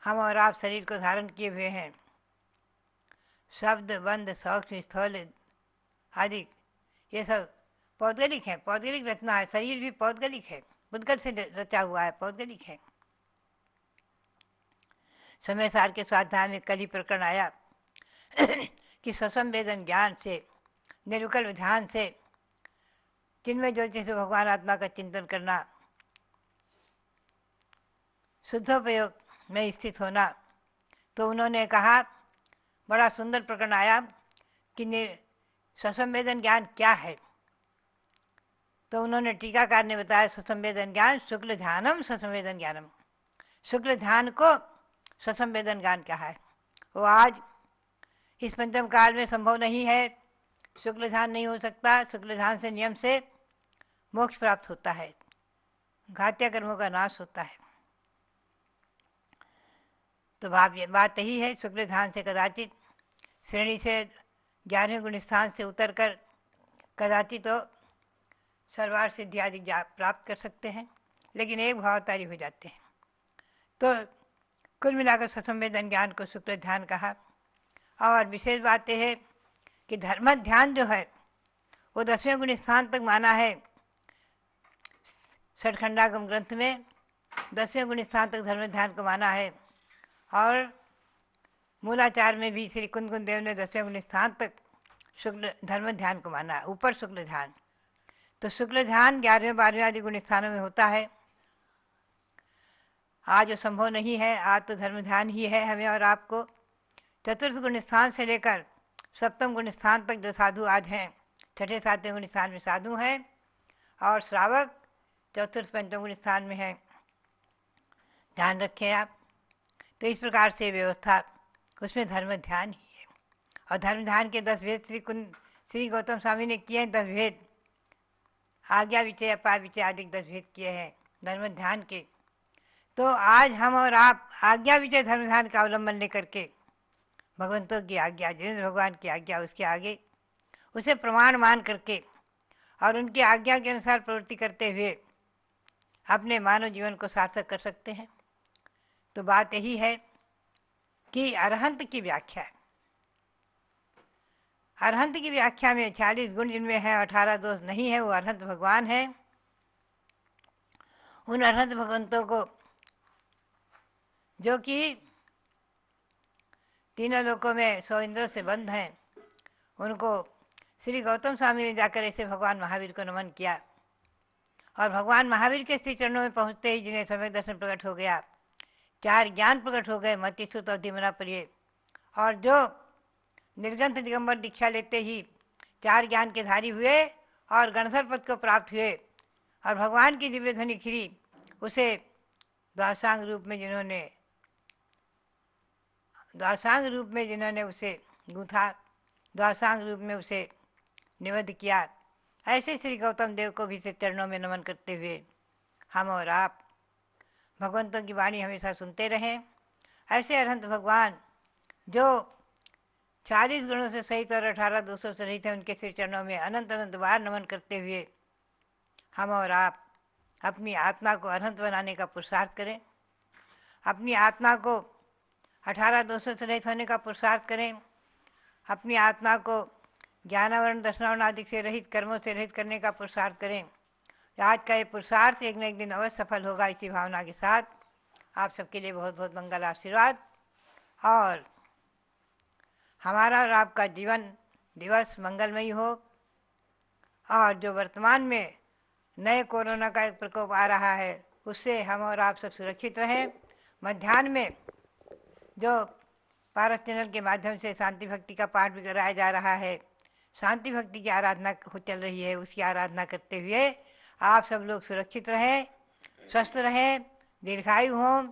हम और आप शरीर को धारण किए हुए हैं। शब्द, बंध, सूक्ष्म, स्थूल आदि ये सब पौद्गलिक है, पौद्गलिक रचना है। शरीर भी पौद्गलिक है, उद्गत से रचा हुआ है, पौद्गलिक है। समय सार के स्वाध्याय में कल ही प्रकरण आया कि ससंवेदन ज्ञान से, निरुकल ध्यान से, चिन्मय ज्योति से भगवान आत्मा का चिंतन करना, शुद्धोपयोग में स्थित होना। तो उन्होंने कहा, बड़ा सुंदर प्रकरण आया कि ससंवेदन ज्ञान क्या है। तो उन्होंने टीकाकार ने बताया, ससंवेदन ज्ञान शुक्ल ध्यानम ससंवेदन ज्ञानम। शुक्ल ध्यान को ससंवेदन ज्ञान क्या है। वो आज इस पंचम काल में संभव नहीं है, शुक्ल ध्यान नहीं हो सकता। शुक्ल ध्यान से नियम से मोक्ष प्राप्त होता है, घात्य कर्मों का नाश होता है। तो बात यही है, शुक्ल ध्यान से कदाचित श्रेणी से 11वें गुण स्थान से उतरकर कदाचित तो सर्वार सिद्धि आदि प्राप्त कर सकते हैं, लेकिन एक भावतारी हो जाते हैं। तो कुल मिलाकर ससंवेदन ज्ञान को शुक्ल ध्यान कहा। और विशेष बात यह है कि धर्म ध्यान जो है वो 10वें गुण स्थान तक माना है। षटखंडागम ग्रंथ में 10वें गुण स्थान तक धर्म ध्यान को माना है। और मूलाचार में भी श्री कुंद देव ने 10वें गुण स्थान तक शुक्ल धर्म ध्यान को माना है, ऊपर शुक्ल ध्यान। तो शुक्ल ध्यान 11वें 12वें आदि गुण स्थानों में होता है। आज जो संभव नहीं है, आज तो धर्म ध्यान ही है हमें और आपको। चतुर्थ गुण स्थान से लेकर सप्तम गुण स्थान तक जो साधु आज हैं, छठे 7वें गुण स्थान में साधु हैं और श्रावक चतुर्थ पंचम गुण स्थान में हैं। ध्यान रखें आप। तो इस प्रकार से व्यवस्था, उसमें धर्म ध्यान ही है। और धर्म ध्यान के 10 भेद श्री गौतम स्वामी ने किए हैं। 10 भेद, आज्ञा विचय, अपा विचय आदि 10 भेद किए हैं धर्म ध्यान के। तो आज हम और आप आज्ञा विजय धर्म ध्यान का अवलंबन लेकर के भगवंतों की आज्ञा, जिनेन्द्र भगवान की आज्ञा, उसके आगे उसे प्रमाण मान करके और उनकी आज्ञा के अनुसार प्रवृत्ति करते हुए अपने मानव जीवन को सार्थक कर सकते हैं। तो बात यही है कि अरहंत की व्याख्या, अरहंत की व्याख्या में 46 गुण जिनमें है, 18 दोष नहीं है, वो अरहंत भगवान है। उन अरहंत भगवंतों को जो कि तीनों लोकों में 100 इंद्रों से बंद हैं, उनको श्री गौतम स्वामी ने जाकर ऐसे भगवान महावीर को नमन किया। और भगवान महावीर के श्री चरणों में पहुँचते ही जिन्हें समय दर्शन प्रकट हो गया, 4 ज्ञान प्रकट हो गए, मति, श्रुत और धीमना प्रिय। और जो निर्ग्रंथ दिगंबर दीक्षा लेते ही 4 ज्ञान के धारी हुए और गणधर पद को प्राप्त हुए और भगवान की दिव्य ध्वनि खिरी, उसे द्वासांग रूप में जिन्होंने उसे गूंथा, द्वासांग रूप में उसे निबद्ध किया, ऐसे श्री गौतम देव को भी से चरणों में नमन करते हुए हम और आप भगवंतों की वाणी हमेशा सुनते रहें। ऐसे अरहंत भगवान जो 40 गुणों से सहित और 18 दोषों से रहित हैं, उनके श्री चरणों में अनंत अनंत बार नमन करते हुए हम और आप अपनी आत्मा को अरहंत बनाने का पुरुषार्थ करें, अपनी आत्मा को 18 दोषों से रहित होने का पुरुषार्थ करें, अपनी आत्मा को ज्ञानावरण दर्शनावरण आदि से रहित, कर्मों से रहित करने का पुरुषार्थ करें। आज का ये पुरुषार्थ एक न एक दिन अवश्य सफल होगा। इसी भावना के साथ आप सबके लिए बहुत बहुत मंगल आशीर्वाद, और हमारा और आपका जीवन दिवस मंगलमयी हो। और जो वर्तमान में नए कोरोना का एक प्रकोप आ रहा है, उससे हम और आप सब सुरक्षित रहें। मध्याह्न में जो पारस चैनल के माध्यम से शांति भक्ति का पाठ भी कराया जा रहा है, शांति भक्ति की आराधना चल रही है, उसकी आराधना करते हुए आप सब लोग सुरक्षित रहें, स्वस्थ रहें, दीर्घायु हों,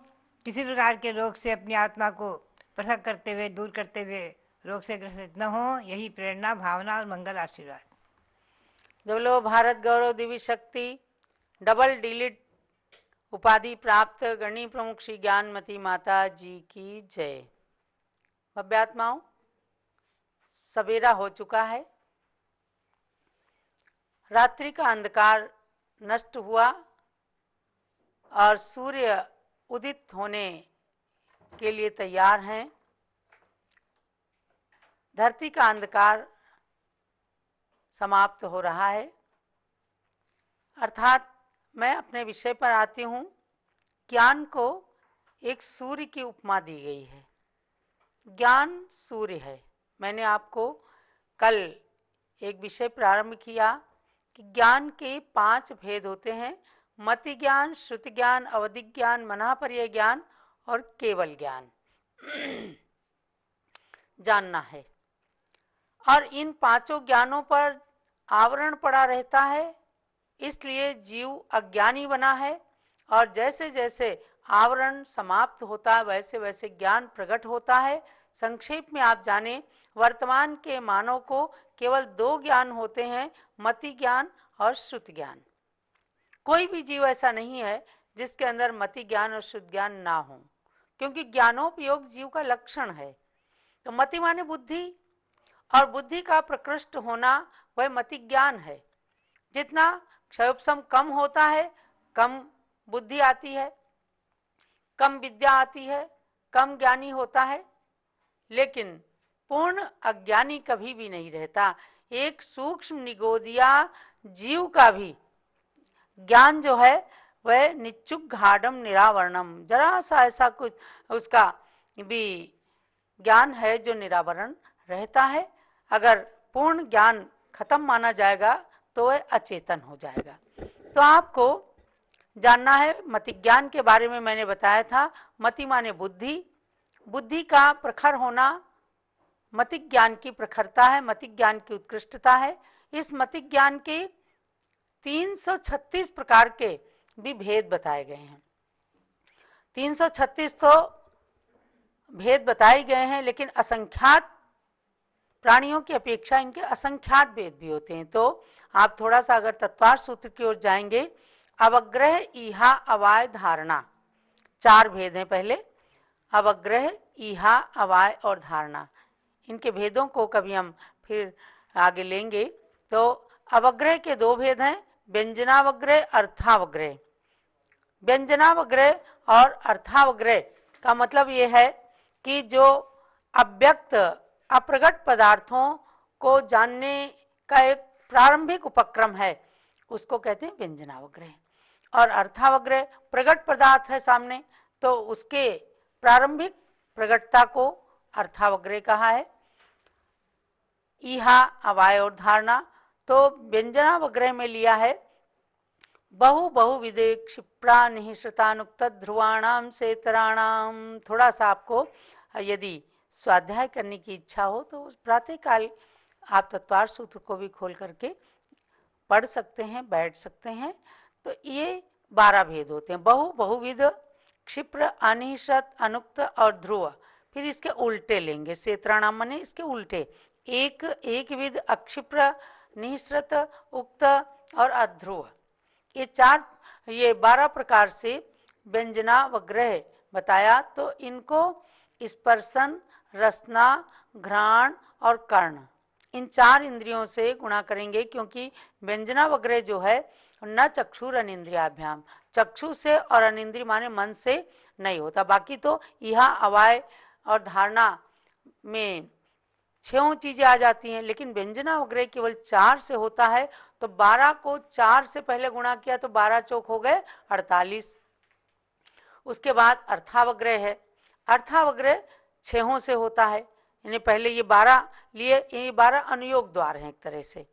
किसी प्रकार के रोग से अपनी आत्मा को पृथक करते हुए, दूर करते हुए रोग से ग्रसित न हो। यही प्रेरणा, भावना और मंगल आशीर्वाद। बोलो भारत गौरव दिव्य शक्ति डबल डिलीट उपाधि प्राप्त गणी प्रमुख श्री ज्ञानमती माता जी की जय। भव्यात्माओं, सवेरा हो चुका है, रात्रि का अंधकार नष्ट हुआ और सूर्य उदित होने के लिए तैयार हैं। धरती का अंधकार समाप्त हो रहा है। अर्थात मैं अपने विषय पर आती हूँ। ज्ञान को एक सूर्य की उपमा दी गई है। ज्ञान सूर्य है। मैंने आपको कल एक विषय प्रारंभ किया कि ज्ञान के 5 भेद होते हैं: मति ज्ञान, श्रुति ज्ञान, अवधि ज्ञान, मनापर्य ज्ञान और केवल ज्ञान। जानना है। और इन 5 ज्ञानों पर आवरण पड़ा रहता है, इसलिए जीव अज्ञानी बना है। और जैसे जैसे आवरण समाप्त होता है, वैसे वैसे ज्ञान प्रकट होता है। संक्षेप में आप जानें, वर्तमान के मानव को केवल 2 ज्ञान होते हैं, मति ज्ञान और श्रुति ज्ञान। कोई भी जीव ऐसा नहीं है जिसके अंदर मति ज्ञान और श्रुति ज्ञान ना हो, क्योंकि ज्ञानोपयोग जीव का लक्षण है। तो मति माने बुद्धि, और बुद्धि का प्रकृष्ट होना वह मति ज्ञान है। जितना क्षयोपशम कम होता है, कम बुद्धि आती है, कम विद्या आती है, कम ज्ञानी होता है। लेकिन पूर्ण अज्ञानी कभी भी नहीं रहता। एक सूक्ष्म निगोदिया जीव का भी ज्ञान जो है वह निच्चुक घाडम निरावरणम, जरा सा ऐसा कुछ उसका भी ज्ञान है जो निरावरण रहता है। अगर पूर्ण ज्ञान खत्म माना जाएगा तो वह अचेतन हो जाएगा। तो आपको जानना है, मति ज्ञान के बारे में मैंने बताया था। मति माने बुद्धि, बुद्धि का प्रखर होना मति ज्ञान की प्रखरता है, मति ज्ञान की उत्कृष्टता है। इस मति ज्ञान के 336 प्रकार के भी भेद बताए गए हैं। 336 तो भेद बताए गए हैं, लेकिन असंख्यात प्राणियों की अपेक्षा इनके असंख्यात भेद भी होते हैं। तो आप थोड़ा सा अगर तत्वार्थ सूत्र की ओर जाएंगे, अवग्रह, ईहा, अवाय, धारणा, 4 भेद हैं। पहले अवग्रह, ईहा, अवाय और धारणा। इनके भेदों को कभी हम फिर आगे लेंगे। तो अवग्रह के 2 भेद हैं, व्यंजनावग्रह, अर्थावग्रह। व्यंजनावग्रह और अर्थावग्रह का मतलब ये है कि जो अव्यक्त अप्रगट पदार्थों को जानने का एक प्रारंभिक उपक्रम है, उसको कहते हैं व्यंजनावग्रह। और अर्थावग्रह प्रगट पदार्थ है सामने, तो उसके प्रारंभिक प्रगटता को अर्थावग्रह कहा है। ईहा, अवाय और धारणा। तो व्यंजनावग्रह में लिया है बहुविधे क्षिप्रा निःश्रितानुक्त ध्रुवाणाम सेतराणाम। थोड़ा सा आपको यदि स्वाध्याय करने की इच्छा हो तो प्रातःकाल आप तत्वार्थ सूत्र को भी खोल करके पढ़ सकते हैं, बैठ सकते हैं। तो ये 12 भेद होते हैं, बहुविध, क्षिप्र, अनिश्चित, अनुक्त और ध्रुव। फिर इसके उल्टे लेंगे, सेतराणाम माने इसके उल्टे, एक विध, अक्षिप्र, निःश्रित, उक्त और अध्रुव। ये 12 प्रकार से व्यंजनावग्रह बताया। तो इनको स्पर्शन, रसना, घ्राण और कर्ण, इन 4 इंद्रियों से गुणा करेंगे, क्योंकि व्यंजनावग्रह जो है न चक्षुर अनिंद्रियाभ्याम, चक्षु से और अनिंद्रिय माने मन से नहीं होता। बाकी तो यह अवाय और धारणा में 6 चीजें आ जाती हैं, लेकिन व्यंजनावग्रह केवल 4 से होता है। तो 12 को 4 से पहले गुणा किया तो 12 चौक हो गए 48। उसके बाद अर्थावग्रह है, अर्थावग्रह 6 से होता है, यानी पहले ये 12 लिए, ये 12 अनुयोग द्वार हैं एक तरह से।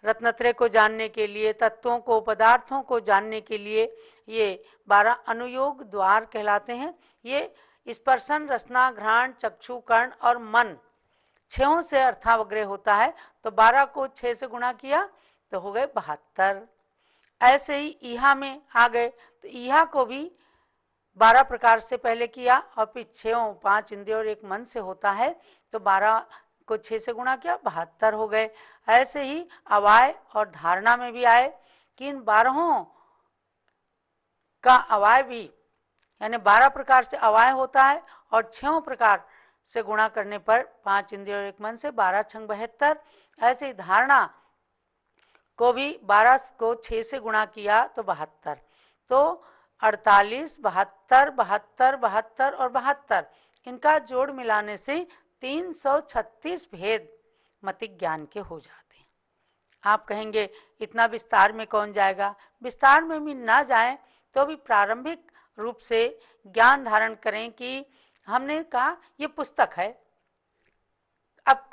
रत्नत्रय को जानने के लिए, तत्वों को, पदार्थों को जानने के लिए ये 12 अनुयोग द्वार कहलाते हैं। ये स्पर्शन, रसना, घ्राण, चक्षु, कर्ण और मन 6 से अर्थावग्रह होता है। तो 12 को 6 से गुणा किया तो हो गए 72। ऐसे ही ईहा में आ गए, तो ईहा को भी 12 प्रकार से पहले किया और फिर 6 5 इंद्रिय और 1 मन से होता है। तो 12 को 6 से गुणा किया 72 हो गए। ऐसे ही अवाय और धारणा में भी आए कि इन 12 का अवाय भी, यानी 12 प्रकार से अवाय होता है और 6 प्रकार से गुणा करने पर 5 इंद्रिय और 1 मन से 12 छंग 72। ऐसे ही धारणा को भी 12 को 6 से गुणा किया तो 72। तो 48, 72, 72, 72 और 72 इनका जोड़ मिलाने से 336 भेद मतिक ज्ञान के हो जाते हैं। आप कहेंगे इतना विस्तार में कौन जाएगा? विस्तार में भी ना जाएं तो भी प्रारंभिक रूप से ज्ञान धारण करें कि हमने कहा ये पुस्तक है, अब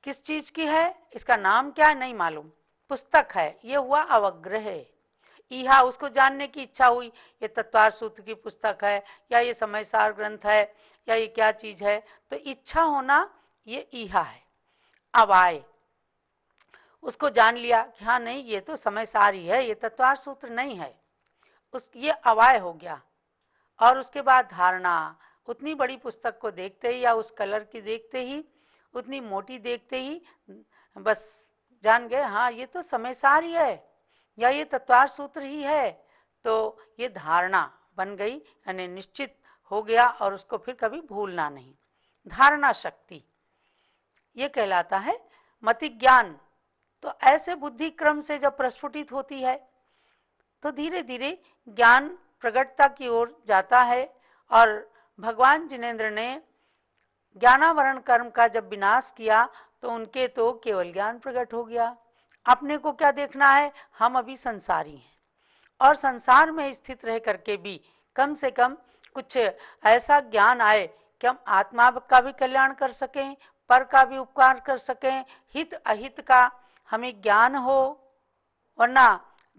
किस चीज की है, इसका नाम क्या है नहीं मालूम, पुस्तक है, ये हुआ अवग्रह है। ईहा, उसको जानने की इच्छा हुई, ये तत्वार सूत्र की पुस्तक है या ये समयसार ग्रंथ है या ये क्या चीज है, तो इच्छा होना ये ईहा है। अवाय, उसको जान लिया कि हाँ नहीं ये तो समयसार ही है, ये तत्वार सूत्र नहीं है, उस ये अवाय हो गया। और उसके बाद धारणा, उतनी बड़ी पुस्तक को देखते ही या उस कलर की देखते ही, उतनी मोटी देखते ही बस जान गए हाँ ये तो समयसार ही है या ये तत्वार सूत्र ही है। तो ये धारणा बन गई, यानी निश्चित हो गया और उसको फिर कभी भूलना नहीं। धारणा शक्ति ये कहलाता है मति ज्ञान। तो ऐसे बुद्धि क्रम से जब प्रस्फुटित होती है तो धीरे धीरे ज्ञान प्रगटता की ओर जाता है। और भगवान जिनेंद्र ने ज्ञानावरण कर्म का जब विनाश किया तो उनके तो केवल ज्ञान प्रकट हो गया। अपने को क्या देखना है, हम अभी संसारी हैं और संसार में स्थित रह करके भी कम से कम कुछ ऐसा ज्ञान आए कि हम आत्मा का भी कल्याण कर सकें, पर का भी उपकार कर सकें, हित अहित का हमें ज्ञान हो। वरना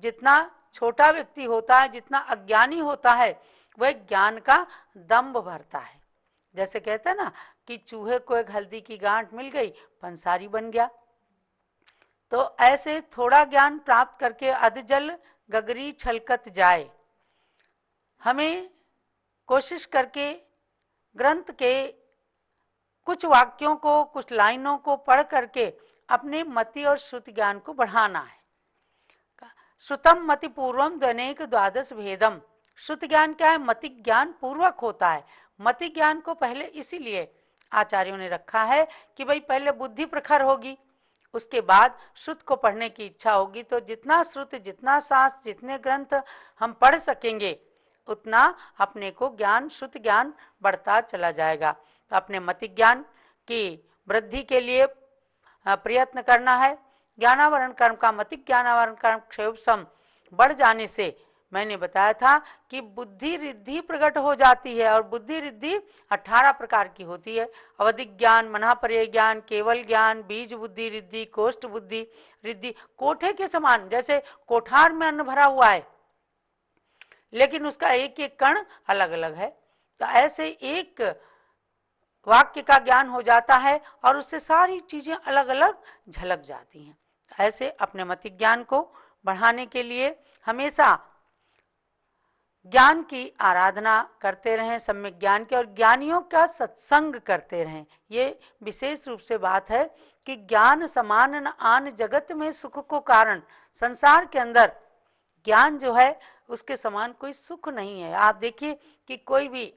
जितना छोटा व्यक्ति होता है, जितना अज्ञानी होता है, वह ज्ञान का दंभ भरता है। जैसे कहते हैं ना कि चूहे को एक हल्दी की गांठ मिल गई, पंसारी बन गया। तो ऐसे थोड़ा ज्ञान प्राप्त करके अधजल गगरी छलकत जाए। हमें कोशिश करके ग्रंथ के कुछ वाक्यों को, कुछ लाइनों को पढ़ करके अपने मति और श्रुति ज्ञान को बढ़ाना है। श्रुतम मति पूर्वम द्वनेक द्वादश भेदम। श्रुति ज्ञान क्या है? मति ज्ञान पूर्वक होता है। मति ज्ञान को पहले इसीलिए आचार्यों ने रखा है कि भाई पहले बुद्धि प्रखर होगी, उसके बाद श्रुत को पढ़ने की इच्छा होगी। तो जितना श्रुत, जितना शास्त्र, जितने ग्रंथ हम पढ़ सकेंगे उतना अपने को ज्ञान, श्रुत ज्ञान बढ़ता चला जाएगा। तो अपने मति ज्ञान की वृद्धि के लिए प्रयत्न करना है। ज्ञानावरण कर्म का मति ज्ञानावरण कर्म क्षयोपम बढ़ जाने से मैंने बताया था कि बुद्धि रिद्धि प्रकट हो जाती है। और बुद्धि रिद्धि 18 प्रकार की होती है। अवधिक ज्ञान, मनापर्य ज्ञान, केवल ज्ञान, बीज बुद्धि रिद्धि, कोष्ठ बुद्धि रिद्धि। कोठे के समान, जैसे कोठार में अन्न भरा हुआ है लेकिन उसका एक एक कण अलग अलग है, तो ऐसे एक वाक्य का ज्ञान हो जाता है और उससे सारी चीजें अलग अलग झलक जाती हैं। ऐसे अपने मति ज्ञान को बढ़ाने के लिए हमेशा ज्ञान की आराधना करते रहें, सम्यक ज्ञान के, और ज्ञानियों का सत्संग करते रहें। ये विशेष रूप से बात है कि ज्ञान समान न आन जगत में सुख को कारण। संसार के अंदर ज्ञान जो है उसके समान कोई सुख नहीं है। आप देखिए कि कोई भी